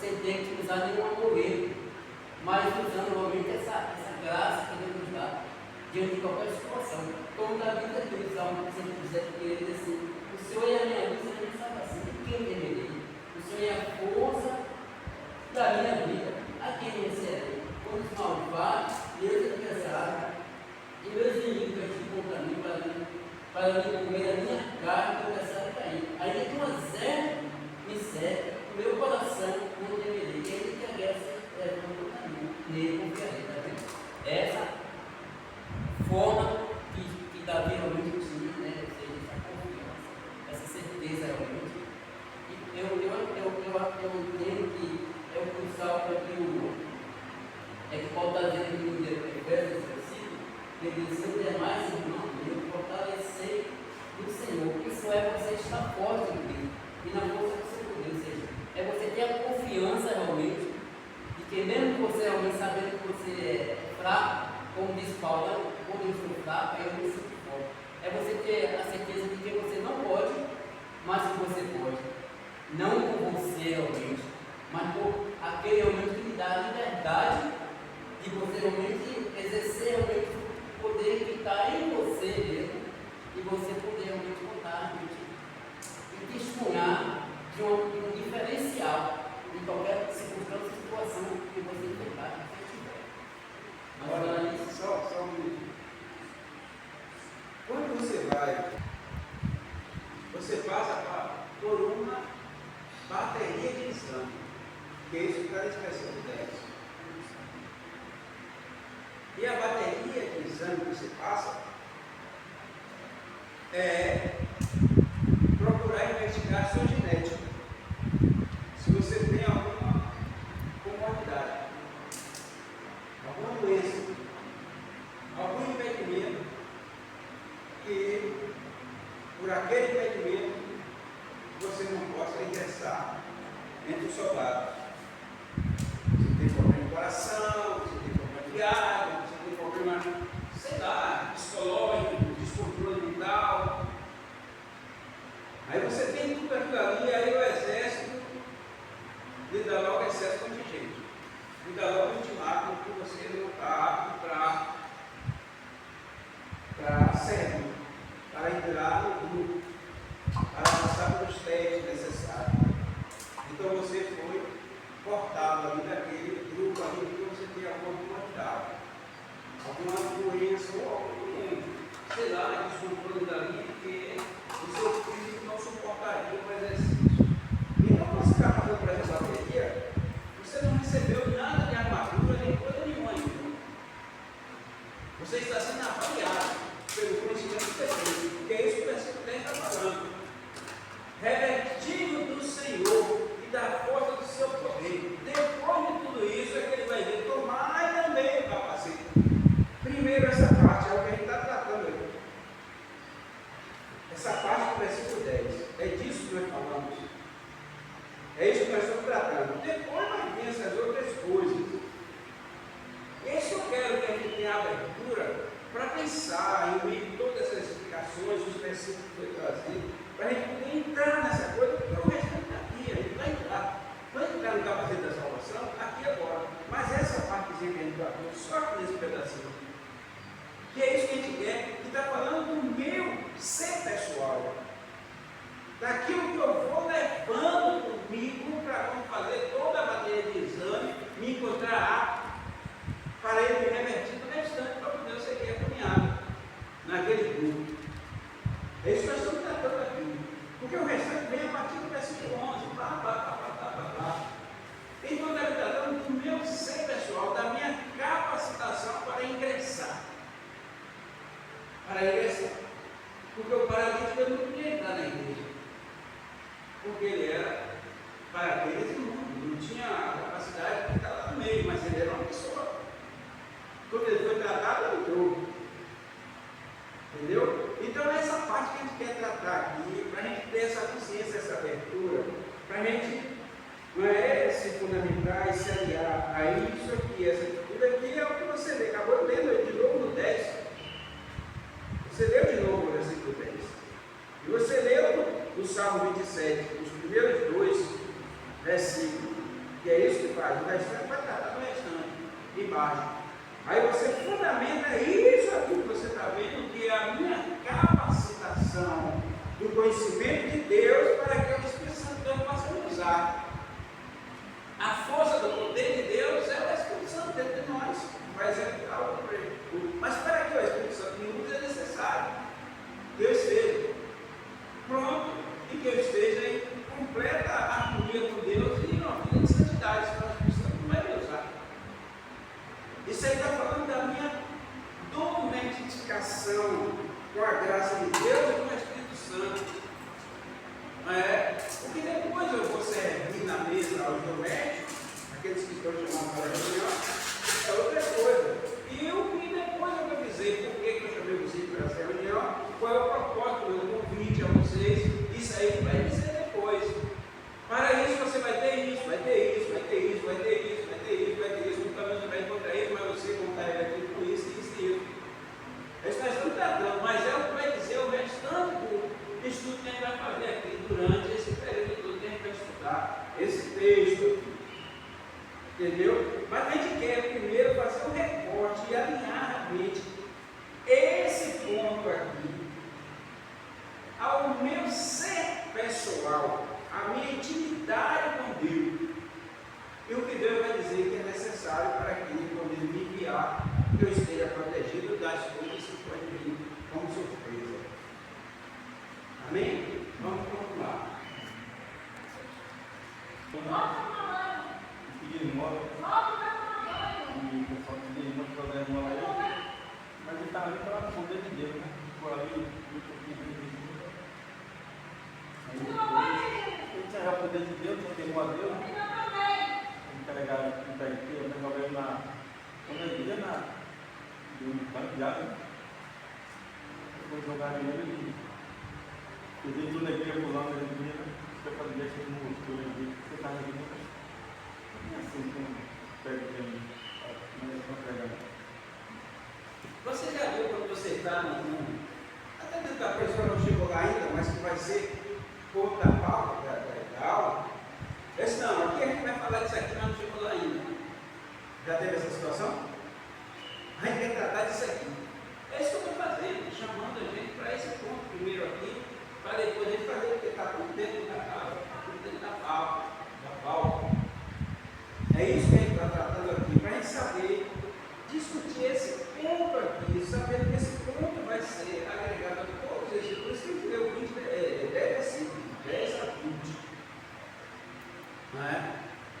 sem ter que usar nenhum amuleto, mas usando realmente essa graça que Deus nos dá diante de qualquer situação. Como Davi diz, Salmo 117, que ele diz assim: o Senhor é a minha luz e a minha salvação, quem temerei? O Senhor é a força da minha vida, a quem receberei? Quando os malvados, Deus é adversário, e meus inimigos agem contra mim para me comer a minha carne, para começar a cair. Ainda que um exército me cerque, o meu coração não temerei, e ele que a guerra se levanta contra mim, nele confiarei. Essa forma que Davi realmente tinha, né? Ou seja, essa confiança, essa certeza realmente. E eu entendo que é o crucial para que Paulo está dizendo em Efésios, versículo, que ele diz: seus demais irmãos, eu fortalecei no Senhor. Isso é você estar forte em Cristo e na força do seu poder. Ou seja, é você ter a confiança realmente de que, mesmo que você realmente sabendo que você é fraco, como diz Paulo, quando eu sou fraco, eu me sinto forte. É você ter a certeza de que você não pode, mas que você pode. Não por você realmente, mas por aquele realmente que lhe dá a liberdade de você realmente exercer realmente o poder que está em você mesmo, e você poder realmente contar e testemunhar de um diferencial em qualquer circunstância e situação que você enfrentar, que você tiver. Agora, só um minuto. Quando você passa por uma bateria de exame, que é isso que está na inspeção do 10. E a bateria de exame que você passa é procurar investigar a sua genética. Se você tem alguma comorbidade, alguma doença, algum impedimento, que por aquele impedimento você não possa ingressar entre os soldados. Você tem problema no coração, você tem problema brigado, você tem problema, sei lá, psicológico, descontrole mental. Aí você tem tudo aquilo ali, aí o exército lhe dá logo excesso contingente. Lhe dá logo um ultimato que você não está apto para servir, para entrar no grupo, para passar pelos testes necessários. Então você foi cortado ali daquele grupo ali porque você tem alguma comorbidade, alguma doença ou algum, sei lá, descontrole dali, que o seu físico não suportaria o exercício. Então quando você está fazendo, por exemplo, a bateria, você não recebeu nada de armadura, nem coisa nenhuma ainda. Você está sendo avaliado pelo conhecimento que você tem, porque é isso que o versículo 10 está falando. Revestido do Senhor e da força do seu poder. Depois de tudo isso, é que ele vai dizer: tomai também o capacete. Primeiro, essa parte é o que a gente está tratando aqui. Essa parte do versículo 10. É disso que nós falamos. É isso que nós estamos tratando. Depois vai vir essas outras coisas. E é isso que eu quero que a gente tenha abertura para pensar em meio de todas essas explicações, os versículos que foi trazido, para a gente poder entrar nessa coisa, porque o resto está aqui, a gente vai entrar. Vai entrar no capacete da salvação aqui agora. Mas essa partezinha que a gente tratou, só aqui nesse pedacinho, que é isso que a gente quer, que está falando do meu ser pessoal. Daquilo que eu vou levando comigo para quando fazer toda a bateria de exame, me encontrar apto para ele me revertir no restante para poder seguir a caminhada naquele grupo. É isso que nós estamos tratando aqui. Porque o restante vem a partir do versículo 11. Então, nós estamos tratando do meu ser pessoal, da minha capacitação para ingressar. Para ingressar. Porque o paralítico não podia entrar na igreja. Porque ele era para aqueles imundos, não tinha a capacidade de estar lá no meio, mas ele era uma pessoa. Quando ele foi tratado, ele entrou. Entendeu? Então, é essa parte que a gente quer tratar aqui, para a gente ter essa consciência, essa abertura, para a gente não é, se fundamentar e se aliar a isso aqui, essa atitude aqui é o que você lê. Acabou lendo de novo no 10. Você leu de novo o versículo 10. E você leu no Salmo 27, os primeiros 2 versículos, que é isso que faz. O restante vai tratar do restante, embaixo. Aí você fundamenta isso aqui que você está vendo, que é a minha capacitação do conhecimento de Deus para que o Espírito Santo de Deus possa me usar. A força do poder de Deus é o Espírito Santo dentro de nós, que vai executar o poder. Mas para que o Espírito Santo me use é necessário que eu esteja pronto e que eu esteja em completa harmonia com Deus e uma vida de santidade, senão o Espírito Santo não vai me usar. Isso aí está falando da minha domesticação com a graça de Deus e com o Espírito Santo. Porque depois eu vou servir na mesa aos domésticos, aqueles que estão chamando para a reunião, é outra coisa. E depois eu vou dizer por que eu chamei vocês para essa reunião, qual é o propósito do meu convite a vocês, isso aí vai dizer depois. Para isso você vai ter isso, vai ter isso, vai ter isso, vai ter isso, vai ter isso, vai ter isso, no caminho você vai encontrar isso, mas você contar ele aqui com isso, isso e isso. É isso que nós estamos tratando, mas é o que vai dizer o restante do estudo que a gente vai fazer aqui durante esse período todo que a gente vai estudar esse texto aqui. Entendeu? Mas a gente quer primeiro fazer um recorte e alinhar a mente esse ponto aqui ao meu ser pessoal, a minha intimidade com Deus. E o que Deus vai dizer que é necessário para que Ele, quando Ele me enviar, eu esteja protegido das coisas que podem vir como surpresa. Amém? Vamos continuar. Pedir mola. E o pessoal pedir mola para dar mola aí. Mas ele está ali para o poder de Deus, né? Ficou ali, aí depois, encerrar o poder de Deus, não temor a Deus. Entregar aqui, eu pegar ele na. Quando ele ia no banco de água, depois jogar ele e pedir tudo aqui, pulando ele vinha, você fazia esse músculo ali, você estava aqui. Assim, como pega o Você já viu quando você está até dentro da pessoa não chegou lá ainda, mas que vai ser ponto da pauta da aula? Esse não, aqui a gente vai falar disso aqui, mas não chegou lá ainda. Já teve essa situação? A gente vai tratar disso aqui. É isso que eu estou fazendo, chamando a gente para esse ponto primeiro aqui, para depois a gente fazer, porque está tudo dentro da casa, está tudo dentro da pauta. É isso que a gente está tratando aqui, para a gente saber discutir esse ponto aqui, sabendo que esse ponto vai ser agregado a todos esses. Por isso que a gente deu 10 versículos, 10 a 20. Não é?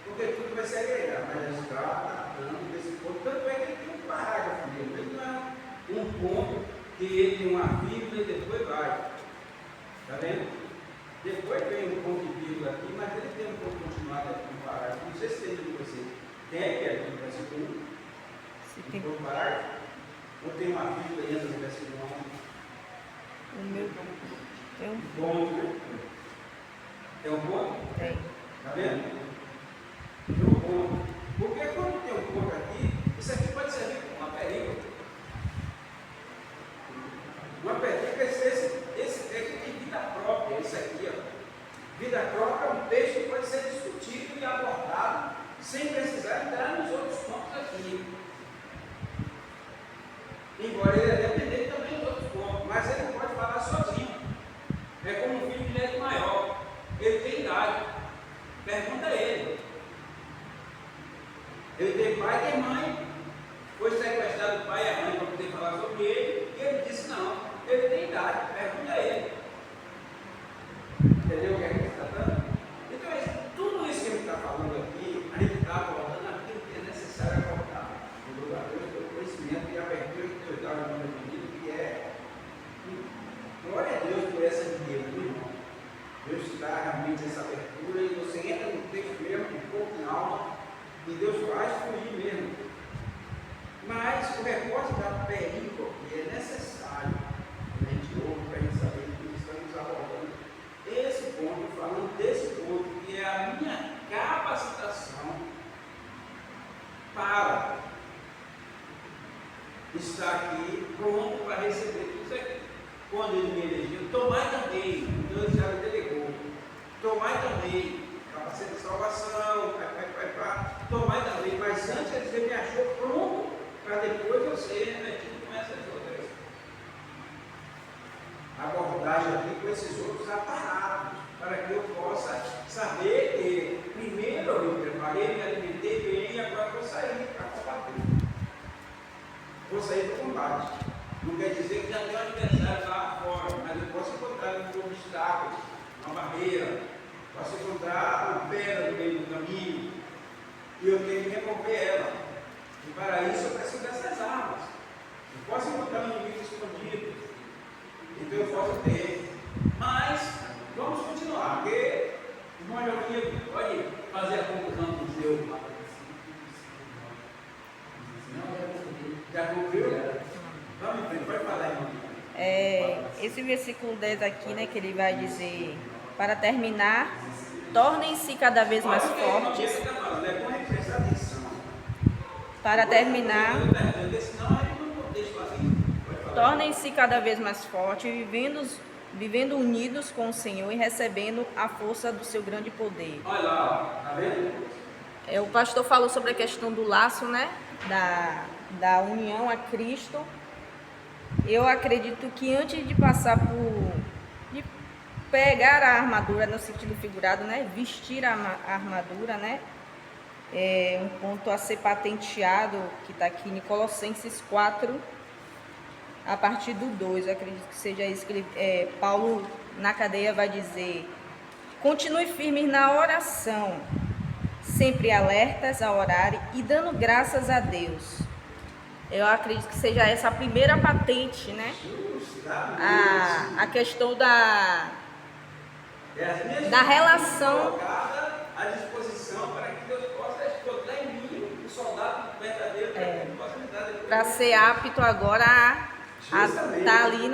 Porque tudo vai ser agregado, mas a gente está tratando desse ponto. Tanto é que ele tem um parágrafo dele, ele não é um ponto que ele tem uma vírgula e depois vai. Está vendo? Depois vem um ponto de vírgula aqui, mas ele tem um ponto continuado aqui no parágrafo. Não sei se tem de você. Tem aqui no versículo 1. Tem um parágrafo? Ou tem uma vírgula e entra no versículo 1? O meu tem um Ponto. Tem um ponto? Tem. Está vendo? Tem um ponto. Porque quando tem um ponto aqui, isso aqui pode servir como uma perícope. Uma perícope, esse texto tem vida própria, esse aqui, ó. Vida própria é um texto que pode ser discutido e abordado sem precisar entrar nos outros pontos aqui. Embora ele é dependente também dos outros pontos, mas ele não pode falar sozinho. É como um filho de neto maior. Ele tem idade. Pergunta a ele. Ele tem pai e tem mãe. Foi sequestrado o pai e a mãe para poder falar sobre ele. E ele disse não. Ele tem idade. Pergunta a ele. Entendeu o que a gente está tratando? Então, tudo isso que a gente está falando aqui, a gente está abordando aquilo que é necessário abordar. O Deus tem o conhecimento e a abertura que Deus dá no nome do menino, que é. Glória a Deus por essa dinheiro, meu irmão. Deus dá realmente essa abertura e você entra no texto mesmo, com pouco em alma, e Deus faz fluir mesmo. Mas o recorte da perícope é necessário. A gente ouve para a gente saber que estamos abordando esse ponto, falando desse ponto, que é a minha capacitação para estar aqui pronto para receber tudo isso aqui. Quando ele me elegeu, tomai também, Deus já me delegou, tomai também, capacete de salvação, tomai também, mas antes ele me achou pronto para depois eu ser remetido com essas outras abordagem aqui com esses outros aparatos, para que eu possa saber que primeiro eu me preparei, me alimentei bem e agora vou sair para combater. Vou sair para o combate. Não quer dizer que já tem um adversário lá fora, mas eu posso encontrar um obstáculo, uma barreira, posso encontrar uma pedra no meio do caminho e eu tenho que remover ela. E para isso eu preciso dessas armas. Eu posso encontrar um inimigo escondido. Então eu posso ter. Mas vamos continuar, porque o irmão Joaquim pode fazer a conclusão do seu. Já concluiu? Vamos em frente, pode falar, irmão. Esse versículo 10 aqui, né, que ele vai dizer, para terminar, tornem-se cada vez mais fortes. Para terminar, tornem-se cada vez mais fortes, vivendo unidos com o Senhor e recebendo a força do seu grande poder. Olha lá, tá vendo? O pastor falou sobre a questão do laço, né? Da união a Cristo. Eu acredito que antes de passar de pegar a armadura no sentido figurado, né? Vestir a armadura, né? É um ponto a ser patenteado que está aqui em Colossenses 4, a partir do 2. Eu acredito que seja isso que Paulo na cadeia vai dizer: continue firmes na oração, sempre alertas a orar e dando graças a Deus. Eu acredito que seja essa a primeira patente, né? A questão da relação à disposição para que Deus possa explodir em mim o soldado verdadeiro para ser apto agora a estar ali,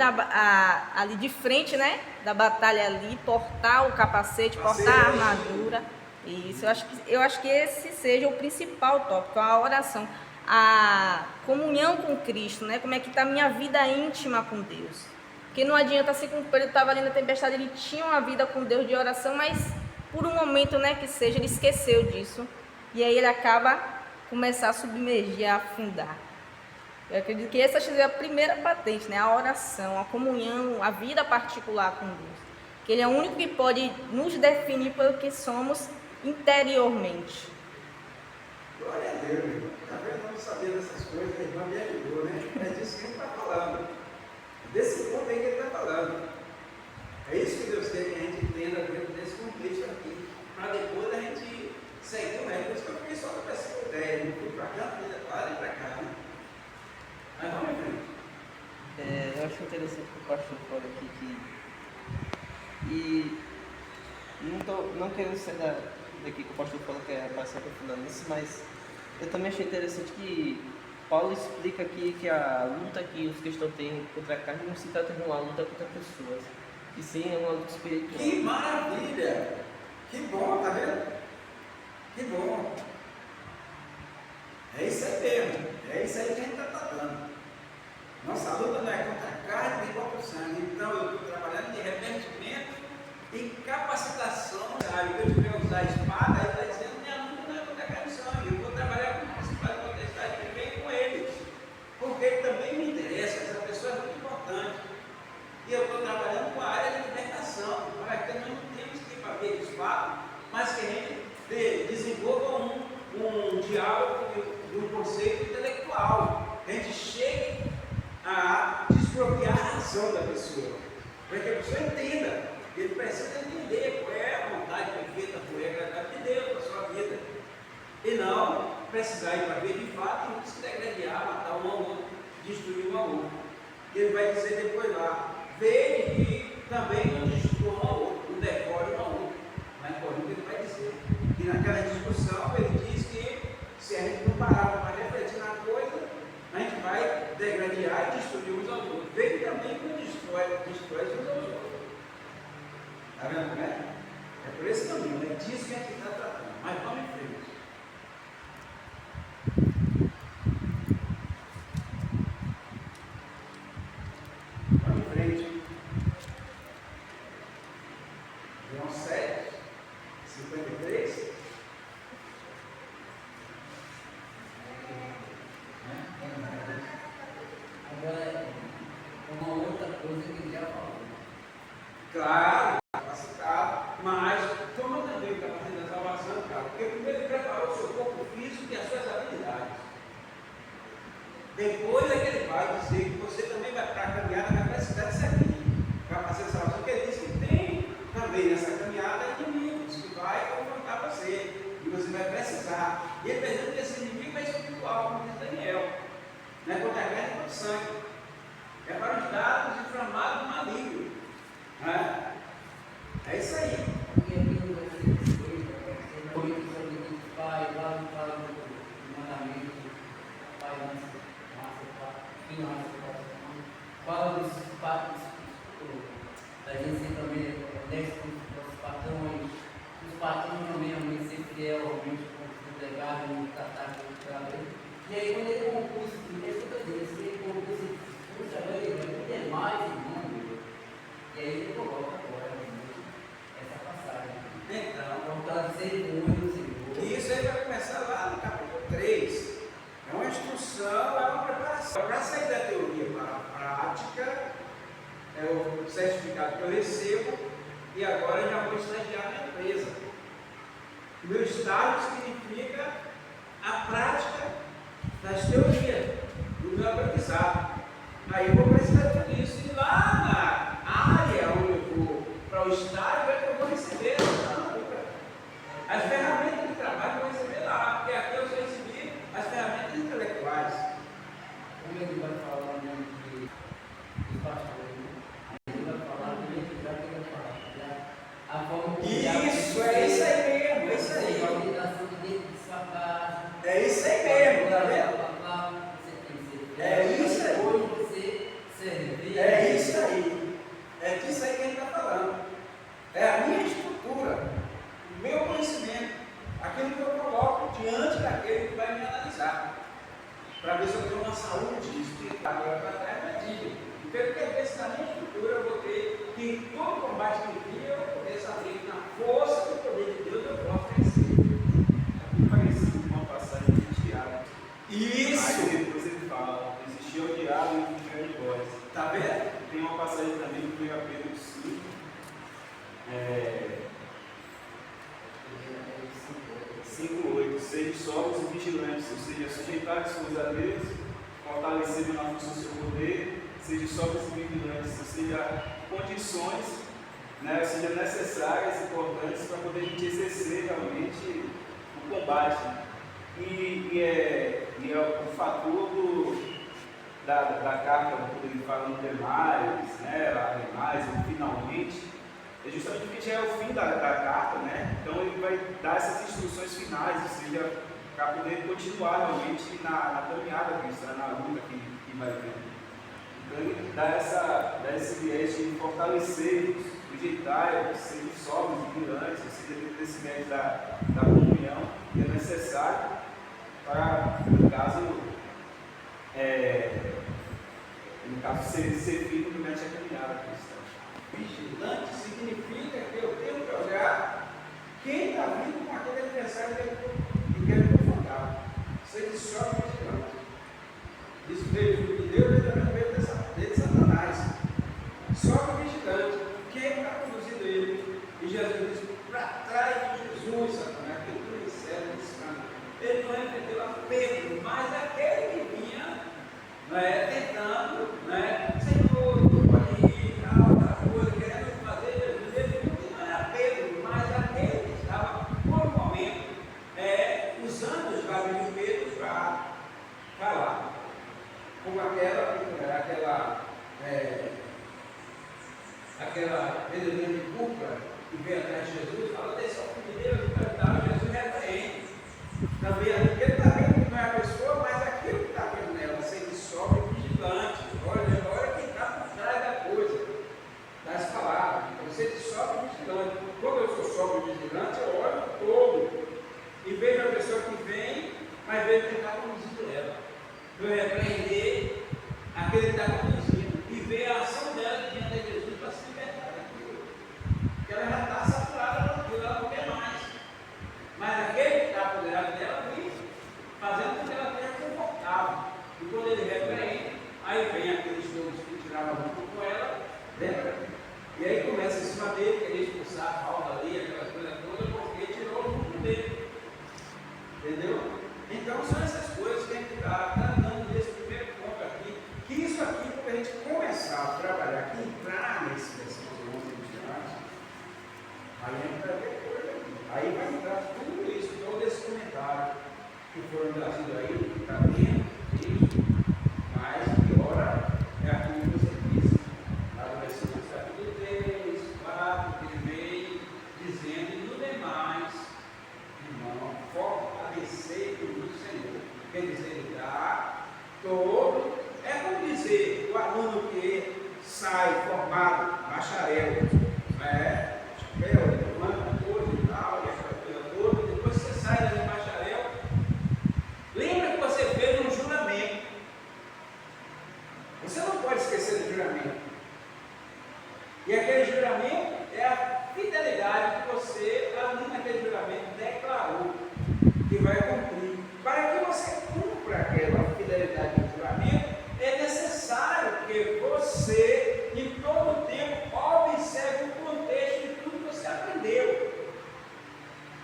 ali de frente, né? Da batalha ali, portar o capacete, portar a armadura. Isso, eu acho que esse seja o principal tópico, a oração. a comunhão com Cristo, né? Como é que está a minha vida íntima com Deus. Porque não adianta, assim como Pedro estava ali na tempestade, ele tinha uma vida com Deus de oração, mas por um momento, né, que seja, ele esqueceu disso. E aí ele acaba começar a submergir, a afundar. Eu acredito que essa seja a primeira patente, né? A oração, a comunhão, a vida particular com Deus. Que Ele é o único que pode nos definir pelo que somos interiormente. Glória a Deus, irmão. Está vendo? Não sabia dessas coisas, a irmã me ajudou, né? É disso que ele está falando. Desse ponto aí que ele está falando. É isso que Deus quer que a gente entenda dentro desse contexto aqui. Para depois a gente seguir o resto. Por isso que eu fiquei só com essa ideia. Não fui para cá, não fui para cá, né? Mas vamos em frente. Eu acho interessante que o pastor fala aqui e não querendo ser daqui que o pastor falou que é passar aprofundando nisso, mas eu também achei interessante que Paulo explica aqui que a luta que os cristãos têm contra a carne não se trata de uma luta contra pessoas, e sim é uma luta espiritual. Que maravilha! Que bom, tá vendo? Que bom! É isso aí mesmo. É isso aí que a gente está tratando. Nossa luta não é contra a carne nem contra o sangue. Então eu estou trabalhando de arrependimento e capacitação. Sabe? Eu tiver usar a espada, ele está dizendo: minha luta não é contra a carne e sangue. Eu vou trabalhar com principais potestades que vem com eles. Porque ele também me interessa. Essa pessoa é muito importante. E eu estou trabalhando com a área de libertação. Para que nós não temos que ir para ver de fato, mas que a gente desenvolva um diálogo de um conceito intelectual. A gente chegue a desbloquear a razão da pessoa, para que a pessoa entenda. Ele precisa entender qual é a vontade perfeita, qual é a gravidade de Deus para a sua vida, e não precisar ir para ver de fato e se degradar, matar um ao outro, destruir um ao outro. Ele vai dizer depois lá: veja que também não destrua um ao outro, não devore um ao outro. Mas por isso ele vai dizer que naquela discussão ele diz que se a gente não parar para refletir na coisa, a gente vai degradar e destruir uns aos outros. Vê que também não destrói uns aos outros. Está vendo, né? É por esse caminho, é disso que a gente está tratando. Mas vamos em frente. Vamos em frente. João 7, 53. Agora, uma outra coisa que ele já falou. Claro, capacitado, mas toma também o capacete da salvação, cara, porque primeiro ele preparou o seu corpo físico e as suas habilidades. Depois é que ele vai dizer que você também vai para a caminhada, vai precisar disso aqui. Capacete da salvação, porque ele diz que tem também nessa caminhada inimigos que vai confrontar você, e você vai precisar. E ele percebe que esse inimigo é espiritual, como diz Daniel. Não é contra a carne, é contra o sangue. É para os dados inflamados do maligno. É isso aí. Porque aqui no versículo 2, o pai lá no fala do mandamento, pai fala dos fatos da gente ser também honesto com os patrões, os patrões também ser fiel realmente com o delegado, no tratar com o trabalho. E aí quando ele compôs, ele compôs, ele tem mais em número, e aí ele coloca agora essa passagem. Então, voltando a ser muito, Senhor. isso aí vai começar lá no capítulo 3. É uma instrução, é uma preparação. Para sair da teoria para a prática, é o certificado que eu recebo e agora já vou estagiar na empresa. Meu estágio significa a prática das teorias, do meu aprendizado. Aí eu vou precisar tudo isso. E lá na área onde eu vou para o estágio é que eu vou receber as ferramentas de trabalho que eu vou receber lá, porque aqui eu só recebi as ferramentas intelectuais. Como ele vai falar o nome de pastor, ele vai falar do mesmo lugar que ele vai falar. A forma como Isso, é isso aí mesmo, é isso aí. a orientação de dentro de sua casa. É isso aí mesmo, tá vendo? Você tem que ser. É isso aí. Hoje você que todo combate que cria, eu vou poder saber que na força do poder de Deus eu posso vencer. É muito parecido com uma passagem de Tiago. Isso! Aí depois ele fala, existia o diabo e o inferno de vós. Tá vendo? Tem uma passagem também do 1 Pedro 5, 5:8. Sejam sóbrios e vigilantes, ou seja, sujeitar-vos a Deus, fortalecendo na função do seu poder, sejam sóbrios e vigilantes, ou seja, condições, né, ou seja, necessárias e importantes para poder a gente exercer realmente o combate. E é o fator da carta, quando ele fala no demais, né, ademais, ou finalmente, é justamente porque já é o fim da carta, né? Então ele vai dar essas instruções finais, ou seja, para poder continuar realmente na caminhada cristã, na luta que vai ter. Então ele dá esse viés de fortalecer, sujeitar, ser sóbrios e vigilantes, ou seja, dentro desse viés da comunhão que é necessário para, no caso, ser firme durante a caminhada cristã. Vigilante significa que eu tenho que olhar quem está vindo com aquele adversário que quer me confrontar. Seja só vigilante. Isso veio de Deus, ele também veio de Satanás. Só vigilante. Quem está conduzindo ele? E Jesus disse: para trás de Jesus, Satanás, que tu recebe esse canto. Ele não entendeu a Pedro, mas aquele que vinha, né, tentando, né, Senhor, tu pode ir, tal coisa, querendo fazer Jesus. Ele viu que não era Pedro, mas aquele que estava, por um momento, usando os lábios de Pedro para falar. Como aquela vendedora de culpa que veio atrás de Jesus, fala: desse é o filho de Deus, Jesus repreende. Também ele está vendo que não é a pessoa, mas aquilo que está vendo nela, sendo sóbrio e vigilante. Olha quem está por trás da coisa, das palavras. Você de sóbrio e vigilante. Quando eu sou sóbrio e vigilante, eu olho todo e vejo a pessoa que vem, mas vejo quem está conduzindo ela. Eu repreender aquele que está conduzindo e ver a ação dela diante de Jesus para se libertar daquilo. Porque ela já está saturada daquilo, ela não quer mais. Mas aquele que está apoderado dela vive, fazendo com que ela tenha confortável. E quando ele repreende, aí vem aqueles todos que tiravam muito com ela, lembra? E aí começa em cima dele, querer expulsar a falta ali, aquelas coisas todas, porque tirou o mundo dele. Entendeu? Então são essas coisas que a gente está tratando desse primeiro ponto aqui, que isso aqui, quando a gente começar a trabalhar aqui, entrar nesse versículo 11 em diante, aí a gente vai ver coisa aqui. Aí vai entrar tudo isso, todo esse comentário que foram trazidos aí, que está dentro disso, mas que ora é aquilo que você disse, lá no versículo capítulo 3, 4, que ele veio dizendo, e no demais, irmão, fortalecer no Senhor. Quer dizer, ele dá todo, é como dizer, o aluno que sai formado, bacharel, manda coisa e tal, e essa coisa toda, depois você sai da bacharel, lembra que você fez um juramento. Você não pode esquecer do juramento. E aquele juramento é a fidelidade que você, ali naquele juramento, declarou que vai cumprir. Para que você cumpra aquela fidelidade do juramento, é necessário que você, em todo o tempo, observe o contexto de tudo que você aprendeu.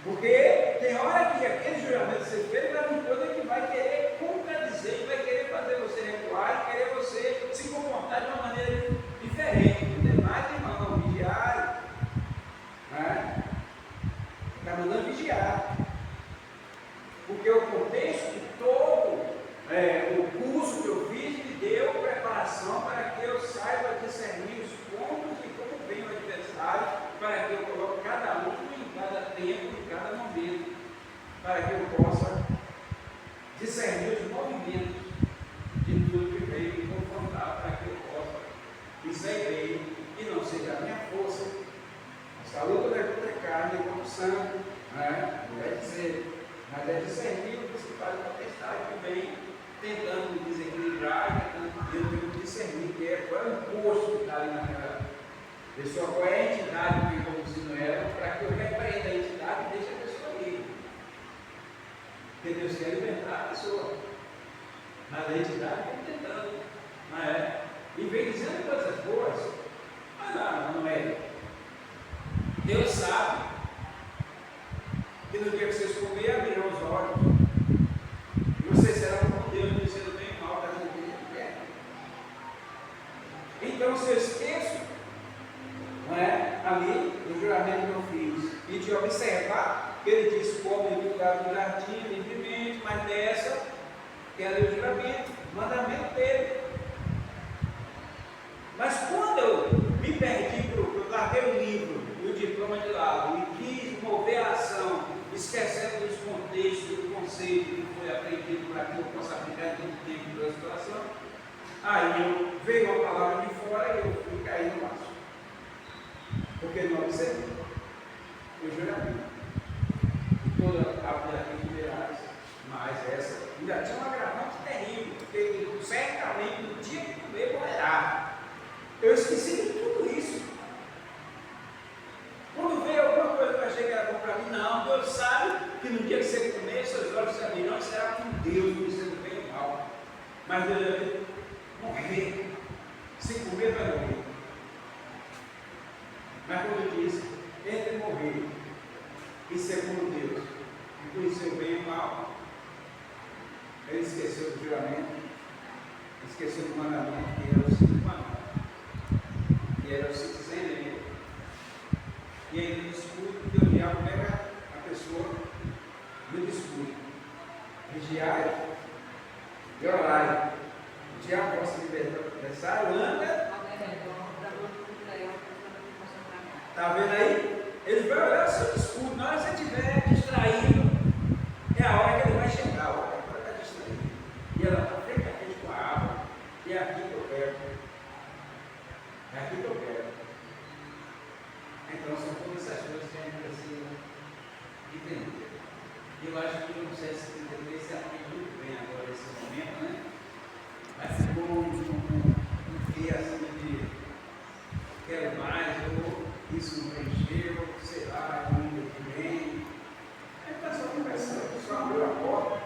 Porque tem hora que aquele juramento que você fez vai vir coisa que vai querer contradizer, vai querer fazer você recuar e querer você se comportar de uma maneira diferente. Demais, irmão, vigiar. Está mandando vigiar. Porque o contexto todo, o curso que eu fiz me deu preparação para que eu saiba discernir os pontos e como vem o adversário, para que eu coloque cada um em cada tempo, em cada momento, para que eu possa discernir os movimentos de tudo que veio me confrontar, para que eu possa dizer bem e não seja a minha força. Essa luta não é contra a carne, é contra o sangue, não é dizer. Mas é discernir o principal da tempestade que vem tentando desequilibrar, tentando discernir qual é o imposto que está ali Pessoa, qual é a entidade que eu conduzindo ela para que eu repreenda a entidade e deixe a pessoa livre. Porque Deus quer libertar a pessoa. Mas a entidade vem tentando, não é? E vem dizendo coisas boas. Mas não é. Deus sabe que no dia que vocês comerem, abrirão os olhos. E vocês serão como Deus, dizendo bem e mal, fazendo o que Ele quer. Então, se eu esqueço, não é? Ali, o juramento que eu fiz, e de observar, que Ele disse: come no lugar do jardim, livremente, mas dessa, que era o juramento, o mandamento dele. Mas quando eu me perdi, eu larguei o livro e o diploma de lado e quis mover a ação, esquecendo dos contextos, do conceito que foi aprendido para que eu possa aplicar em todo tempo da situação, aí veio uma palavra de fora e eu fui cair no laço. Porque não observei o juramento. E toda a vida aqui de Verás, mas essa ainda tinha um agravante terrível, porque certamente no dia que comer morrerá. Eu esqueci de tudo isso. Quando veio alguma coisa que eu achei que era bom para mim, não, Deus sabe que no dia que você comer, seus olhos se abrirão e será com Deus, dizendo bem ou mal. Mas Deus deve morrer. Se comer, vai morrer. Mas quando eu disse, entre morrer e ser como Deus, e conhecer o bem e o mal, ele esqueceu do juramento, esqueceu do mandamento, que era o segundo mandamento. Que era o citizen, e aí no discurso, porque o diabo pega a pessoa no discurso. Vigiai e orai. O diabo gosta de libertar, anda. Está vendo aí? Ele vai olhar o seu discurso. Na hora que você estiver distraído, é a hora que ele vai chegar. A hora que está distraído. E ela está frente a frente com a água, e é aqui que eu quero. É aqui que eu quero. Então são todas essas coisas que a gente precisa entender. E eu acho que o 773 se aplica muito bem agora nesse momento, né? Mas ficou um que assim de quero mais, ou isso não preencheu, sei lá, não me bem. Aí está só conversando, só abriu a porta.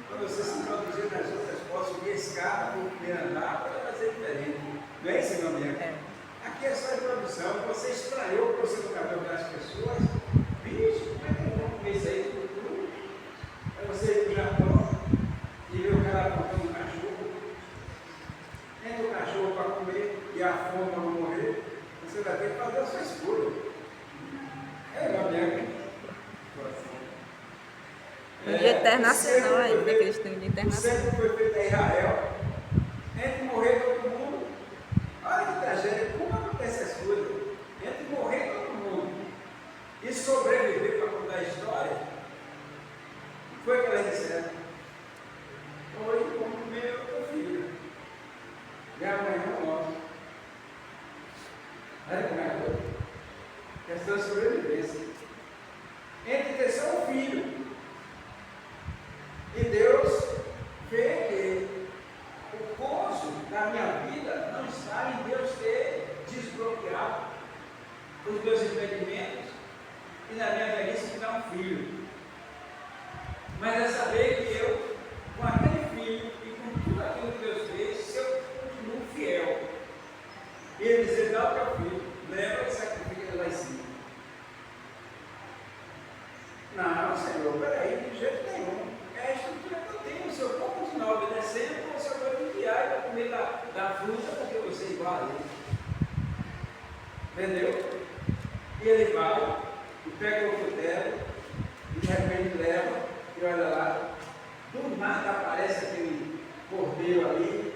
Quando você se introduzir nas outras portas, subir a escada, para o primeiro andar, pode fazer diferente. Não é isso, meu amigo? Aqui é só introdução. Você estranhou para você tocar para as pessoas. Bicho, como é que eu vou comer isso aí tudo? Aí você ir para o Japão e ver o cara apontando um cachorro. Entra o cachorro para comer e a fome para não morrer. Você vai ter que fazer a sua escolha. É, meu amigo. Um dia internacional ainda, que eles têm um dia internacional. O centro foi feito em Israel. Entre morrer todo mundo. Olha que tragédia, como acontece as coisas? Entre morrer todo mundo e sobreviver para contar a história, foi o que elas disseram. Hoje, como meu filho, e amanhã morre. Olha como é que foi? Questão de sobrevivência. Entre ter só um filho e Deus vê que o curso da minha vida não está em Deus ter desbloqueado os meus impedimentos e na minha velhice me dar um filho. Mas é saber que eu, com aquele filho e com tudo aquilo que Deus fez, se eu continuo fiel. E ele dizer: dá o teu filho, leva e sacrifica ele lá em cima. Não, Senhor, peraí, de jeito nenhum. É a estrutura que eu tenho. Se eu for continuar obedecendo, você vai me enviar e vai comer da fruta, porque você é igual a ele. Entendeu? E ele vai, e pega o cutelo, e de repente leva, e olha lá, do nada aparece aquele cordeiro ali,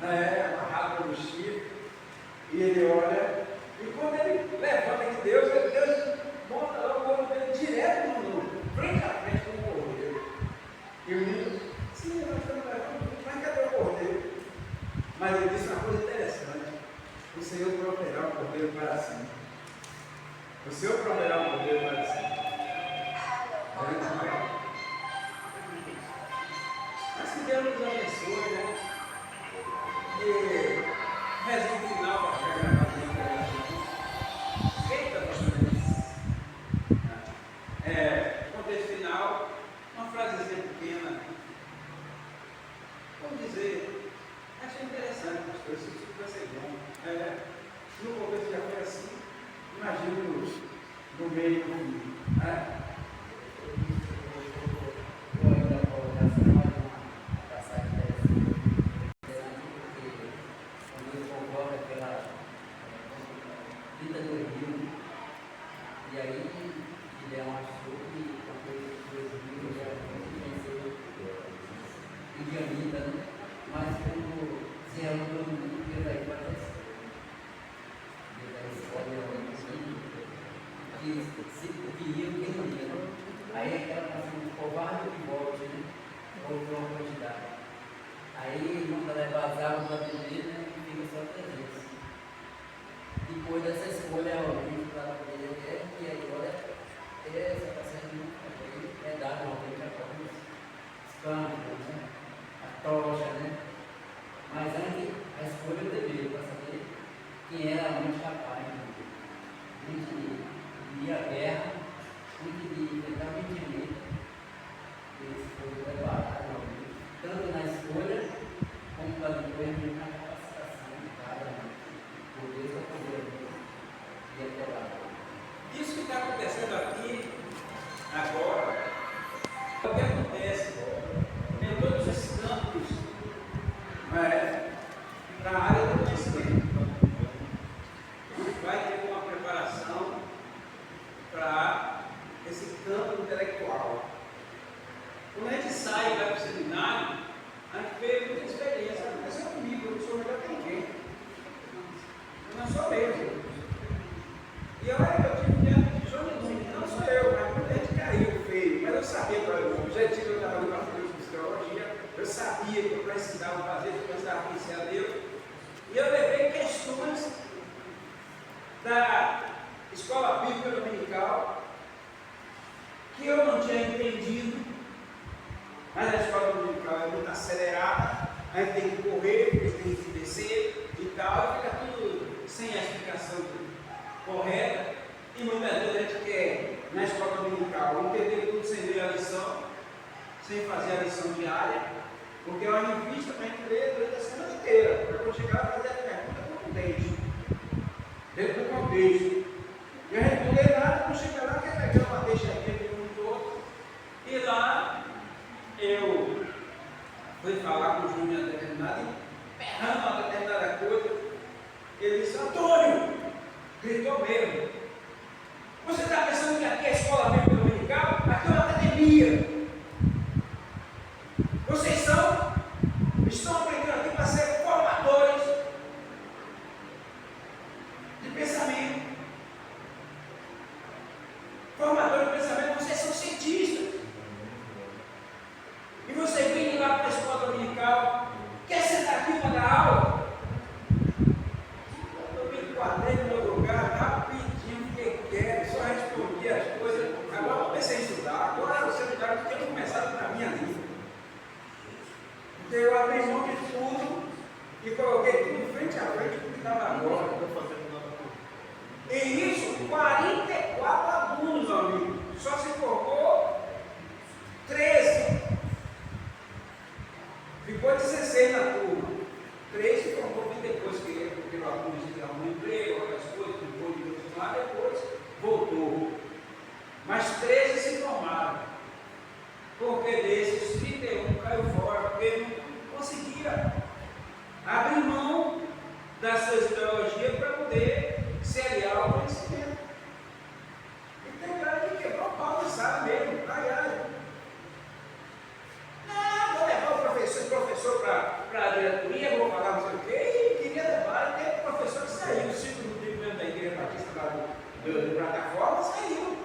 né, amarrado no chifre, e ele olha, e quando ele levanta que Deus monta lá o corpo dele direto frente a frente com o cordeiro. E o menino, sim, nós estamos levando, mas cadê o cordeiro? Mas ele disse uma coisa interessante: o Senhor proverá o cordeiro para cima. O Senhor proverá o cordeiro para cima. Mas que Deus nos abençoe, né? E resumo final para chegar na no meio do filho. Eu ainda colocação mais uma passagem interessante, porque quando ele convoca aquela vida do rio, e aí Gideão achou que aqueles 2.000 já venceu Midianita, né? Mas quando se reuniu todo mundo, Deus aí apareceu. Deus aí escolheu que ia, quem não ia, né? Aí aquela canção de covarde que volte, né? Houve uma quantidade. Aí manda levar as águas para beber, né? E fica só 300. Depois dessa escolha, o vídeo para poder ver, e aí, olha, essa está sendo é dada realmente a todos os campos, né? A tocha, né? Mas antes, a escolha eu deveria para saber quem era realmente capaz de ir à guerra, de enfrentar o inimigo. Esse foi preparado realmente, tanto na escolha, como para depois na capacitação de cada um. Por Deus é poder e até lá. Isso que está acontecendo aqui, agora, é o que acontece em todos os campos, na área do conhecimento. Vai ter uma preparação para esse campo intelectual. Quando a gente sai e vai para o seminário, a gente vê muita experiência. Aconteceu comigo, eu não sou melhor que ninguém. Eu não sou mesmo. E olha, eu tive diante de João Jesus, não sou eu, mas muita gente caiu feio. Mas eu sabia qual era o objetivo, eu estava no Partido de Teologia, eu sabia que eu precisava fazer, que eu precisava conhecer a Deus. E eu levei questões da escola bíblica dominical que eu não tinha entendido, mas a escola dominical é muito acelerada, a gente tem que correr, a gente tem que descer e tal, e fica tudo sem a explicação correta, e muitas vezes a gente quer, na escola dominical, entender tudo sem ler a lição, sem fazer a lição diária, porque é uma revista para a gente ler durante a semana inteira, para quando chegar a fazer a pergunta contundente, dentro do contexto. E a gente não lê nada, quando chega lá, quer pegar uma deixadinha de um do outro, e lá eu fui falar com o Júnior determinado, berrando uma determinada coisa, ele disse: Antônio, gritou mesmo, você está pensando que aqui é a escola bíblica dominical? Aqui é uma academia. Vocês estão aprendendo aqui para ser formadores de pensamento. Formadores de pensamento, vocês são cientistas. E você vem lá para a escola dominical, quer sentar aqui para dar aula? Eu me enquadrei no meu lugar rapidinho, porque quero, só respondi as coisas. Agora eu comecei a estudar, agora você me dá o que eu começado na minha língua. Então eu abri mão de tudo e coloquei tudo frente a frente com o que estava agora. E isso, 44 alunos, meu amigo. Só se formou 13. Ficou 16 na turma. 3 se formou depois que o aluno arrumou emprego, outras coisas, depois de continuar, depois voltou. Mas 13 se formaram. Porque desses 31 caiu fora, porque não conseguia abrir mão das suas ideologias para poder se aliar ao conhecimento. E tem cara que quebrou o pau na sala mesmo. Vou levar o professor para a diretoria, vou falar não sei o quê, e queria levar, e teve um professor que saiu, o ciclo do mesmo da Igreja Batista lá de plataforma, saiu.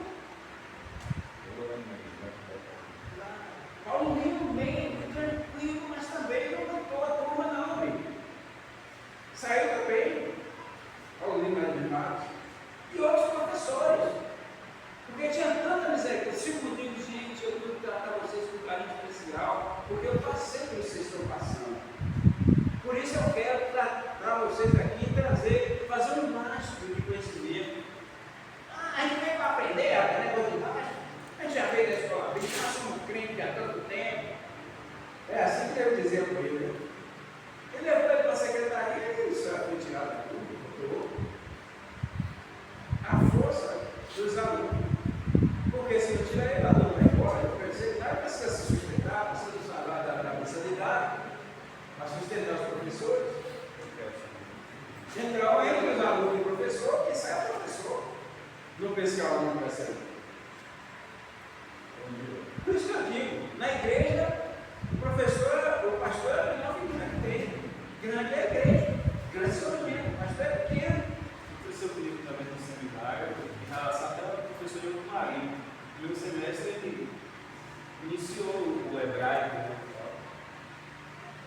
Paulo Lino meio tranquilo, mas também não cantou a turma não, amigo. Saiu também. Paulo Lino mais animado. E outros professores. Porque tinha tanta miséria. 5 motivos, gente, eu vou tratar vocês com carinho especial, porque eu passei pelo que vocês estão passando. Por isso eu quero tratar vocês aqui e trazer, fazer um mastro de conhecimento. A gente veio para aprender, negócio de baixo. A gente já veio da escola bíblica, nós somos crentes há tanto tempo. É assim que eu dizer para ele. Ele levou ele para a secretaria e isso foi tirado tudo. A força dos alunos. Quando pensa que o aluno vai sair? Por isso que eu digo, na igreja, o professor, o pastor é a menor figura que tem. Grande é a igreja, grande sou eu mesmo, pastor é pequeno. O professor Felipe também no seminário, em relação até ao professor Diogo Marinho. No primeiro semestre ele iniciou o hebraico, né?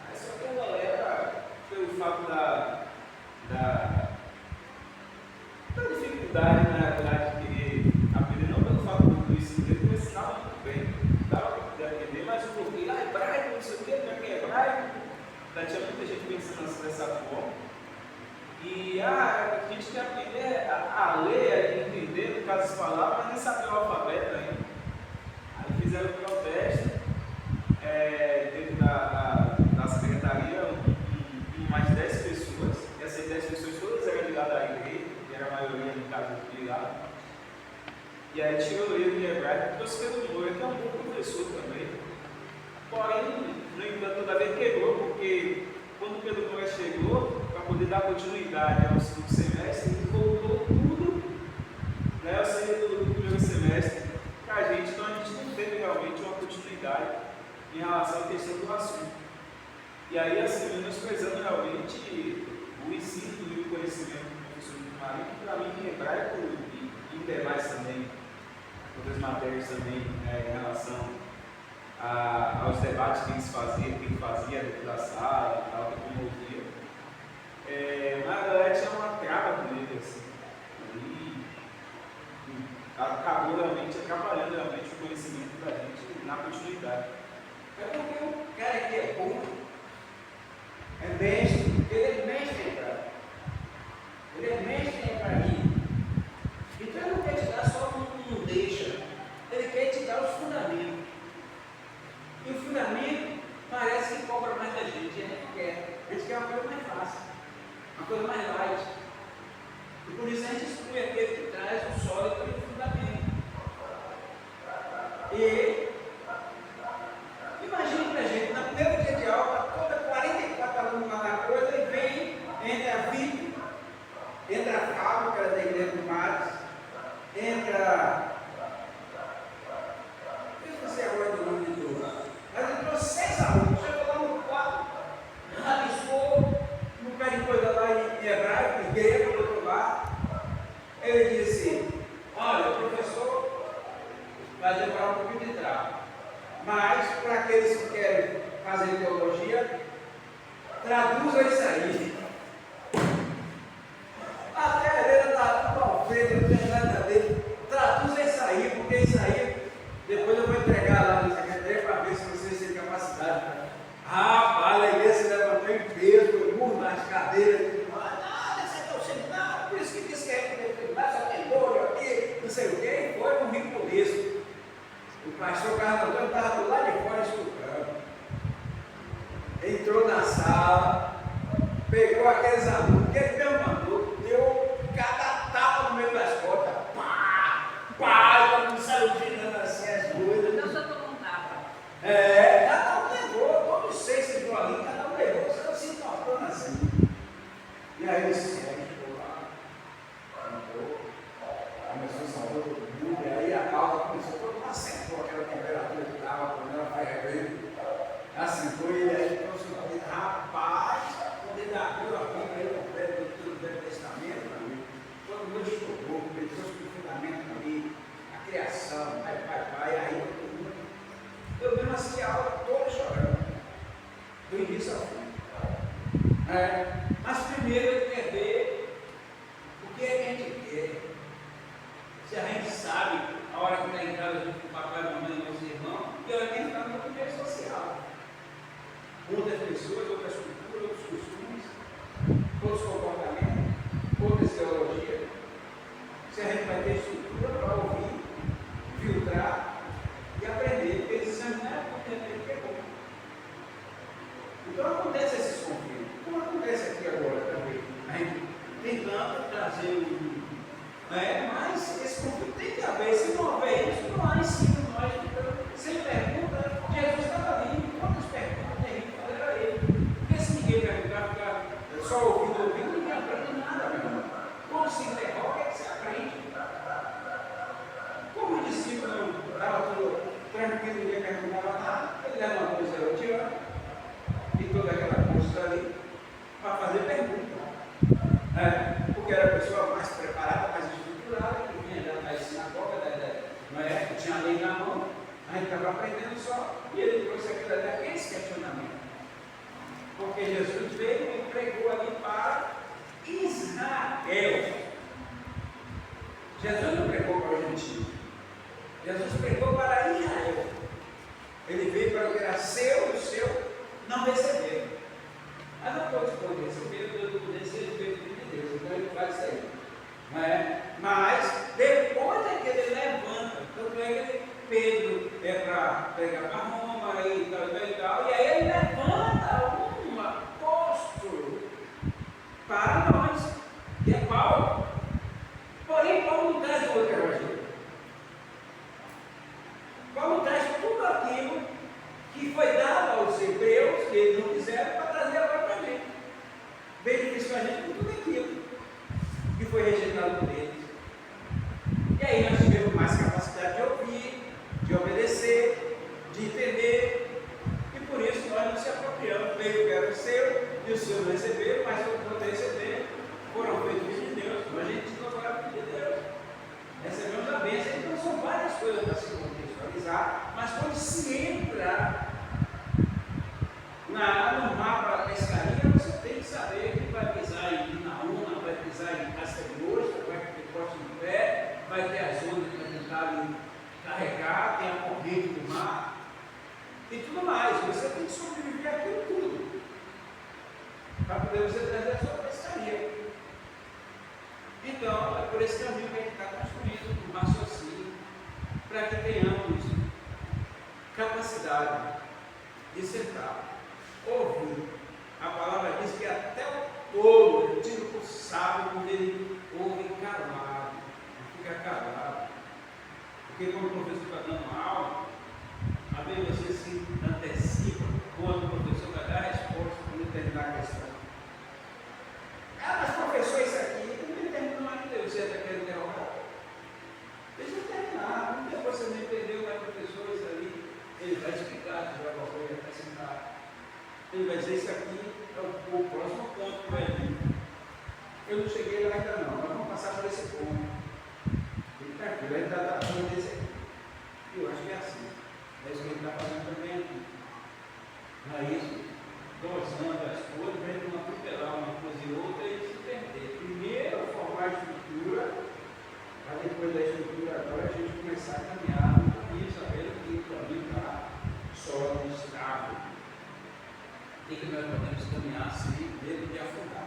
Aí só que a galera, pelo fato da dificuldade, na verdade, de querer aprender, não pelo fato do ensino dele, porque ensinava muito bem, dava para poder aprender, mas o porquê, hebraico, não sei o quê, não é que é hebraico, ainda tinha muita gente pensando assim dessa forma. E a gente quer aprender a ler, a entender, no caso as palavras, mas nem saber o alfabeto ainda. Aí fizeram o protesto, dentro da secretaria, mais 10 pessoas, e essas 10 pessoas todas eram ligadas à igreja, e era a maioria no caso ligada. E aí tirou ele de hebraico, trouxe Pedro Moura, que é um bom professor também. Porém, no entanto, todavia quebrou, porque quando Pedro Moura chegou, para poder dar continuidade ao segundo semestre, ele voltou tudo, né, ao sair do primeiro semestre para a gente, então a gente não teve realmente uma continuidade em relação à questão do assunto. E aí, assim, menosprezando realmente o ensino e o conhecimento do professor Marinho, que para mim em hebraico e em demais também, outras matérias também, em relação aos debates que eles faziam, que ele fazia dentro da sala e tal, que promovia. Mas a galera tinha uma trava com ele, assim, e acabou realmente atrapalhando realmente o conhecimento da gente na continuidade. É porque o cara que é bom, é mestre, ele é mestre em hebraico. Ele é mestre em hebraico. Então ele não quer te dar só um deixa, ele quer te dar os fundamentos. E o fundamento parece que cobra mais da gente, e a gente quer uma coisa mais fácil, uma coisa mais light. E por isso a gente exclui aquele que traz o sólido e o fundamento. E imagine pra gente, na primeira dia de aula, toda 44 alunos lá na coisa, e vem, entra a VIP, entra a fábrica da Igreja do Mares, entra. Eu não sei agora do nome de tudo. Mas entrou 6 alunos, chegou lá no quadro, rabiscou, um bocado de coisa lá em hebraico, em grego, do outro lado. Ele disse: olha, o professor vai demorar um pouquinho de trabalho, mas para aqueles que querem fazer teologia, traduza isso aí. A galera está tudo alfredo, não tem nada a ver. Traduza isso aí, porque isso aí, depois eu vou entregar lá na secretaria para ver se vocês têm capacidade. Rapaz, a igreja se levantou em peso, foi murro nas cadeiras, esse aqui é o seminário, por isso que disse que é só tem olho aqui, não sei o quê, e foi um rico. O pastor Carlos Antônio estava do lado de fora escutando. Entrou na sala, pegou aqueles alunos que ele mesmo mandou, deu cada tapa no meio das costas. Pá! Pá! Todo mundo saiu girando assim as coisas. Então só tomou um tapa. Cada um levou, todos 6 que estão ali, cada um levou, só se tocando assim. E aí ele ficou lá, cantou, começou a salvar todo mundo, e aí a causa começou, todo mundo assentou aquela temperatura que estava, quando ela vai rever, assentou e ele trouxe o nome, rapaz, quando ele abriu a Bíblia, ele completo do Velho Testamento, todo mundo estudou, ele trouxe o fundamento ali, a criação, vai, aí todo mundo, eu mesmo assisti a aula toda chorando, do início ao fim. Mas primeiro ele quer ver o que é que a gente quer. Se a gente sabe, a hora que está em casa junto com o papai, a mamãe e meus irmãos, e a hora que a gente está no meio social. Outras pessoas, outras culturas, outros costumes, outros comportamentos, outras teologias. Se a gente vai ter estrutura para ouvir, filtrar e aprender, porque esse exame não é porque ele que é bom. Então acontece esses conflitos, como acontece aqui agora também. A gente tentando trazer mas esse conflito tem que haver. Se não houver isso, não há ensino. Nós sem pergunta, Jesus estava ali, quantas perguntas tem que fazer a ele? Porque se ninguém perguntar, ficar só ouvindo, ninguém aprende nada, meu irmão. Quando se interroga, é que se aprende. Israel. Jesus não pregou para o gentio. Jesus pregou para Israel. Ele veio para o que era seu e o seu não receberam. Mas não todos podem receber, todo mundo receber o Filho de Deus. Então ele faz isso aí. Não é? Mas depois é que ele levanta. Tanto é que Pedro é para pregar para Roma e tal. E aí ele levanta um apóstolo para nós, que é Paulo. Porém, Paulo não traz o outro evangelho. Paulo traz tudo aquilo que foi dado aos hebreus, que eles não quiseram, para trazer agora para a gente. Beneficiou a gente com tudo aquilo que foi rejeitado por eles. E aí nós tivemos mais capacidade de ouvir, de obedecer, de entender, e por isso nós não se apropriamos. Veio que era o seu, e o seu não recebeu, mas quando receberam, foram feitos filhos de Deus. Mas a gente não agora filho de Deus. Recebemos a bênção. Então são várias coisas para se contextualizar, mas quando se entra no mapa da pescaria, você tem que saber que vai pisar em Inaúna, vai pisar em Castelhoça, vai ter corte no pé, vai ter as ondas que vai tentar carregar, tem a corrente do mar e tudo mais. Você tem que sobreviver aquilo tudo para poder você trazer a sua pescaria. Então, é por esse caminho que a gente está construindo um raciocínio para que tenhamos capacidade de sentar, ouvir. A palavra diz que até o tolo é tido por sábio quando ele ouve calado, fica calado. Porque quando o professor está dando aula, às vezes você se antecipa quando o professor vai dar a resposta para ele terminar a questão. Ah, mas professor, isso aqui não terminou ainda, você está querendo interrogar? Deixa eu terminar, depois você não entendeu, mas professor, isso ali, ele vai explicar, você vai acrescentar. Ele vai dizer isso aqui é o próximo ponto que vai vir. Eu não cheguei lá ainda não, mas vamos passar por esse ponto. Ele está aqui, ele está falando desse aqui. Eu acho que é assim. É isso que ele está fazendo também aqui. Não é isso? Dosando as coisas, vendo uma tutelar uma coisa e outra e se perder. Primeiro formar a estrutura, para depois da estrutura agora a gente começar a caminhar no caminho, sabendo que o caminho está sólido, estável. E que nós podemos caminhar sem medo de afundar.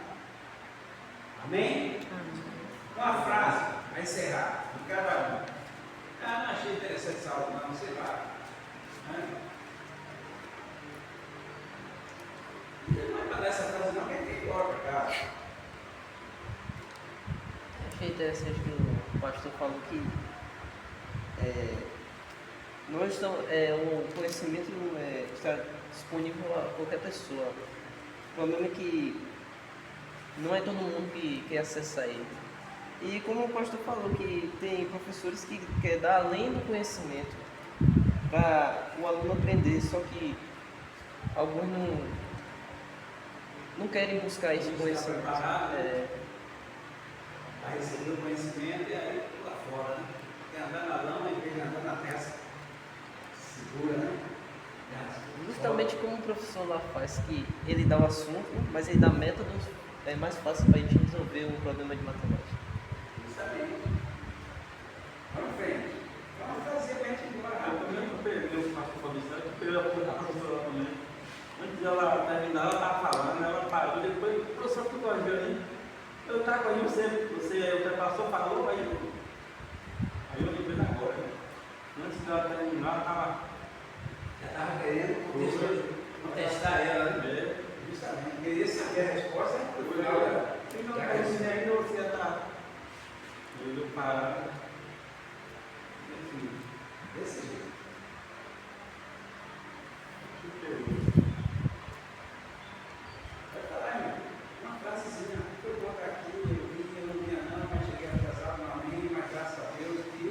Amém? Uma frase para encerrar de cada um. Ah, não achei interessante essa aula, não, sei lá. Não é para dar essa frase, não, quem tem embora para cá. Achei interessante que o pastor falou que nós estamos, o conhecimento está disponível a qualquer pessoa. O problema é que não é todo mundo que quer acessar ele. E como o pastor falou, que tem professores que querem dar além do conhecimento para o aluno aprender, só que alguns não querem buscar esse conhecimento. Vai receber o conhecimento e aí pula fora, né? Quer andar na lama em vez de andar na terra. Segura, né? Justamente como o professor lá faz, que ele dá o assunto, mas ele dá métodos, é mais fácil para a gente resolver um problema de matemática. Justamente. Vamos em frente. Vamos fazer para a gente ir embora. Eu também não perdi o pastor Fabrício, eu peguei a professora também. Antes de ela terminar, ela estava falando, ela parou, depois o professor ficou corrigindo aí. Eu estava corrigindo sempre, você ultrapassou, falou, aí eu lembrei agora. Antes de ela terminar, ela estava. Já estava querendo contestar ela, né? Justamente. Queria saber a resposta, né? Eu não terminei ainda, você já está. Eu parado. Desse jeito. Vai falar, irmão. Uma frasezinha. Eu vou aqui, eu não vinha não, mas cheguei atrasado no amém, mas graças a Deus que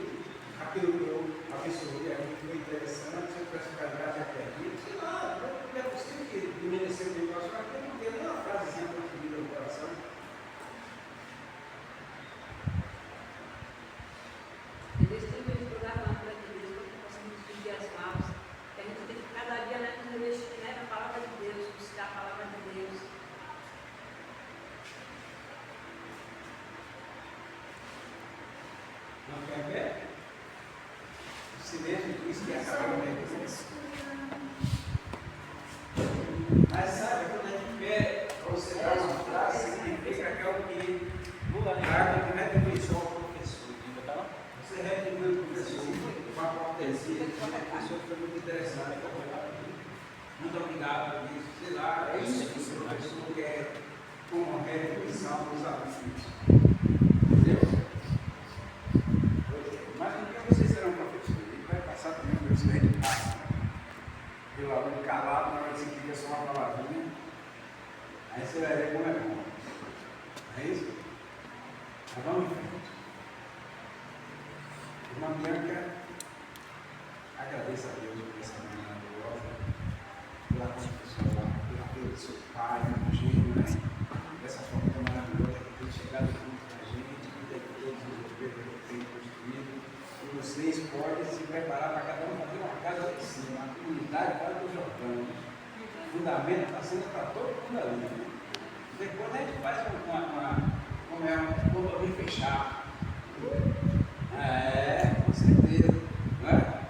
aquilo que eu absorvi aqui foi interessante, se eu tivesse ficado já perdido, sei lá, não é possível que merecer o negócio, mas eu não tenho nenhuma frasezinha construída no coração. Não quer ver? O silêncio diz que é acabamento. Mas sabe, quando a gente vê você dar uma frase, significa que é o que cargo de retribuição ao professor. Você retribui o professor com a cortesia, a pessoa foi muito interessante. Muito obrigado por isso. Sei lá, é isso que o professor quer como retribuição dos alunos. Entendeu? Mas um dia vocês serão professores. Ele vai passar também o meu silêncio de casa. O aluno calado, na hora de seguir, é só uma palavrinha. Aí você vai ver como é bom. É isso? Mas vamos em frente. Irmã Bianca, agradeço a Deus por essa manhã maravilhosa, pela construção, pela vida do seu pai, do gênio, né? Dessa forma tão maravilhosa que tem chegado junto com a gente, que tem todos os desenvolvimentos que tem construído. E vocês podem se preparar para cada um fazer uma casa de cima, uma comunidade para o Jordão. O fundamento está sendo para todo mundo ali. Né? Depois a gente faz um compromisso fechado. É, com certeza. Não é?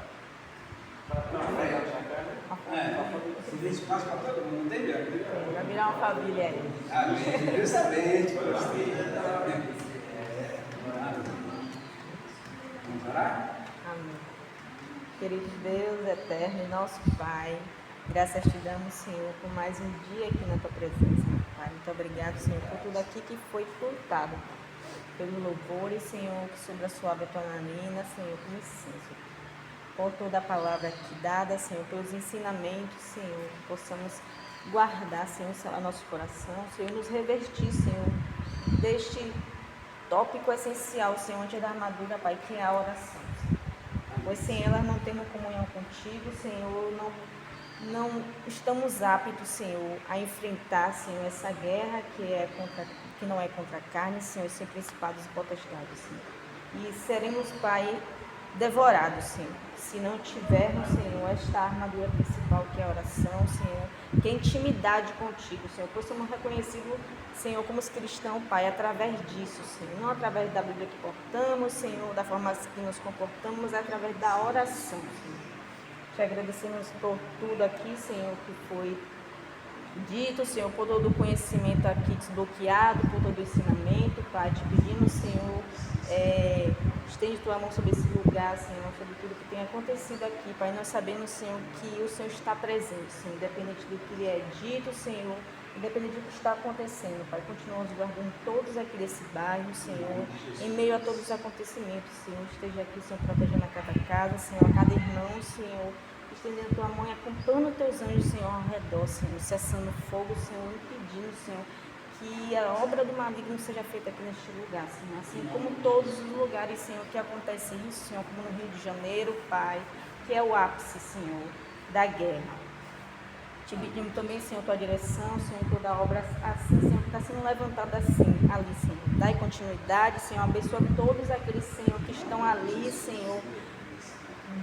Se tem espaço para todo mundo, não tem mesmo? Vai virar uma família aí. Amém. Justamente, gostei. Vamos orar? Amém. Querido Deus eterno e nosso Pai, graças te damos, Senhor, por mais um dia aqui na tua presença, meu Pai. Muito obrigado, Senhor, por tudo aqui que foi plantado. Pelo louvor, Senhor, que sobre a suave tua narina, Senhor, com licença. Por toda a palavra aqui dada, Senhor, pelos ensinamentos, Senhor, que possamos guardar, Senhor, o nosso coração, Senhor, nos revestir, Senhor, deste tópico essencial, Senhor, onde é da armadura, Pai, que é a oração. Pois sem ela não temos comunhão contigo, Senhor, não estamos aptos, Senhor, a enfrentar, Senhor, essa guerra que não é contra a carne, Senhor, e sem principados e potestades, Senhor. E seremos, Pai, devorados, Senhor, se não tivermos, Senhor, esta armadura principal que é a oração, Senhor, que é a intimidade contigo, Senhor, pois somos reconhecidos, Senhor, como os cristãos, Pai, através disso, Senhor, não através da Bíblia que portamos, Senhor, da forma que nos comportamos, mas através da oração, Senhor. Te agradecemos por tudo aqui, Senhor, que foi dito, Senhor, por todo o conhecimento aqui desbloqueado, por todo o ensinamento, Pai, te pedimos, Senhor, estende tua mão sobre esse lugar, Senhor, sobre tudo que tem acontecido aqui, Pai, nós sabemos, Senhor, que o Senhor está presente, Senhor, independente do que lhe é dito, Senhor, independente do que está acontecendo, Pai, continuamos guardando todos aqui desse bairro, Senhor, em meio a todos os acontecimentos, Senhor, esteja aqui, Senhor, protegendo a cada casa, Senhor, a cada irmão, Senhor, estendendo tua mão e acampando teus anjos, Senhor, ao redor, Senhor, cessando fogo, Senhor, impedindo, Senhor, que a obra do maligno seja feita aqui neste lugar, Senhor, assim como todos os lugares, Senhor, que acontece isso, Senhor, como no Rio de Janeiro, Pai, que é o ápice, Senhor, da guerra. Te pedimos também, Senhor, tua direção, Senhor, toda a obra assim, Senhor, que está sendo levantada assim, ali, Senhor. Dai continuidade, Senhor, abençoa todos aqueles, Senhor, que estão ali, Senhor,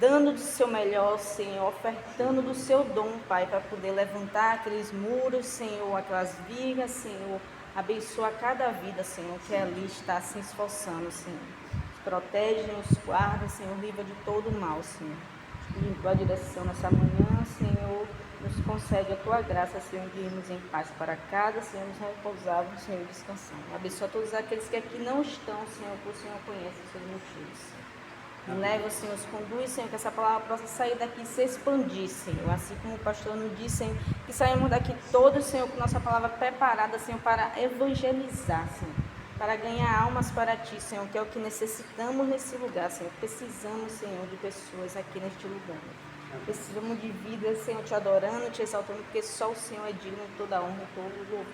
dando do seu melhor, Senhor, ofertando do seu dom, Pai, para poder levantar aqueles muros, Senhor, aquelas vigas, Senhor. Abençoa cada vida, Senhor, que ali está se esforçando, Senhor. Nos protege, nos guarda, Senhor, livra de todo o mal, Senhor. Pedimos tua direção nessa manhã, Senhor. Nos concede a tua graça, Senhor, de irmos em paz para casa, Senhor, nos repousarmos, Senhor, descansando. Abençoa todos aqueles que aqui não estão, Senhor, que o Senhor conhece os seus motivos, Senhor. Nos leva, Senhor, nos conduz, Senhor, que essa palavra possa sair daqui e se expandir, Senhor. Assim como o pastor nos disse, Senhor, que saímos daqui todos, Senhor, com nossa palavra preparada, Senhor, para evangelizar, Senhor. Para ganhar almas para Ti, Senhor, que é o que necessitamos nesse lugar, Senhor. Precisamos, Senhor, de pessoas aqui neste lugar. Precisamos de vida, Senhor, Te adorando, Te exaltando, porque só o Senhor é digno de toda a honra e todo o louvor.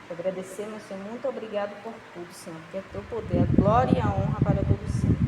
Te agradecemos, Senhor. Muito obrigado por tudo, Senhor, porque é Teu poder, a glória e a honra para todos, Senhor.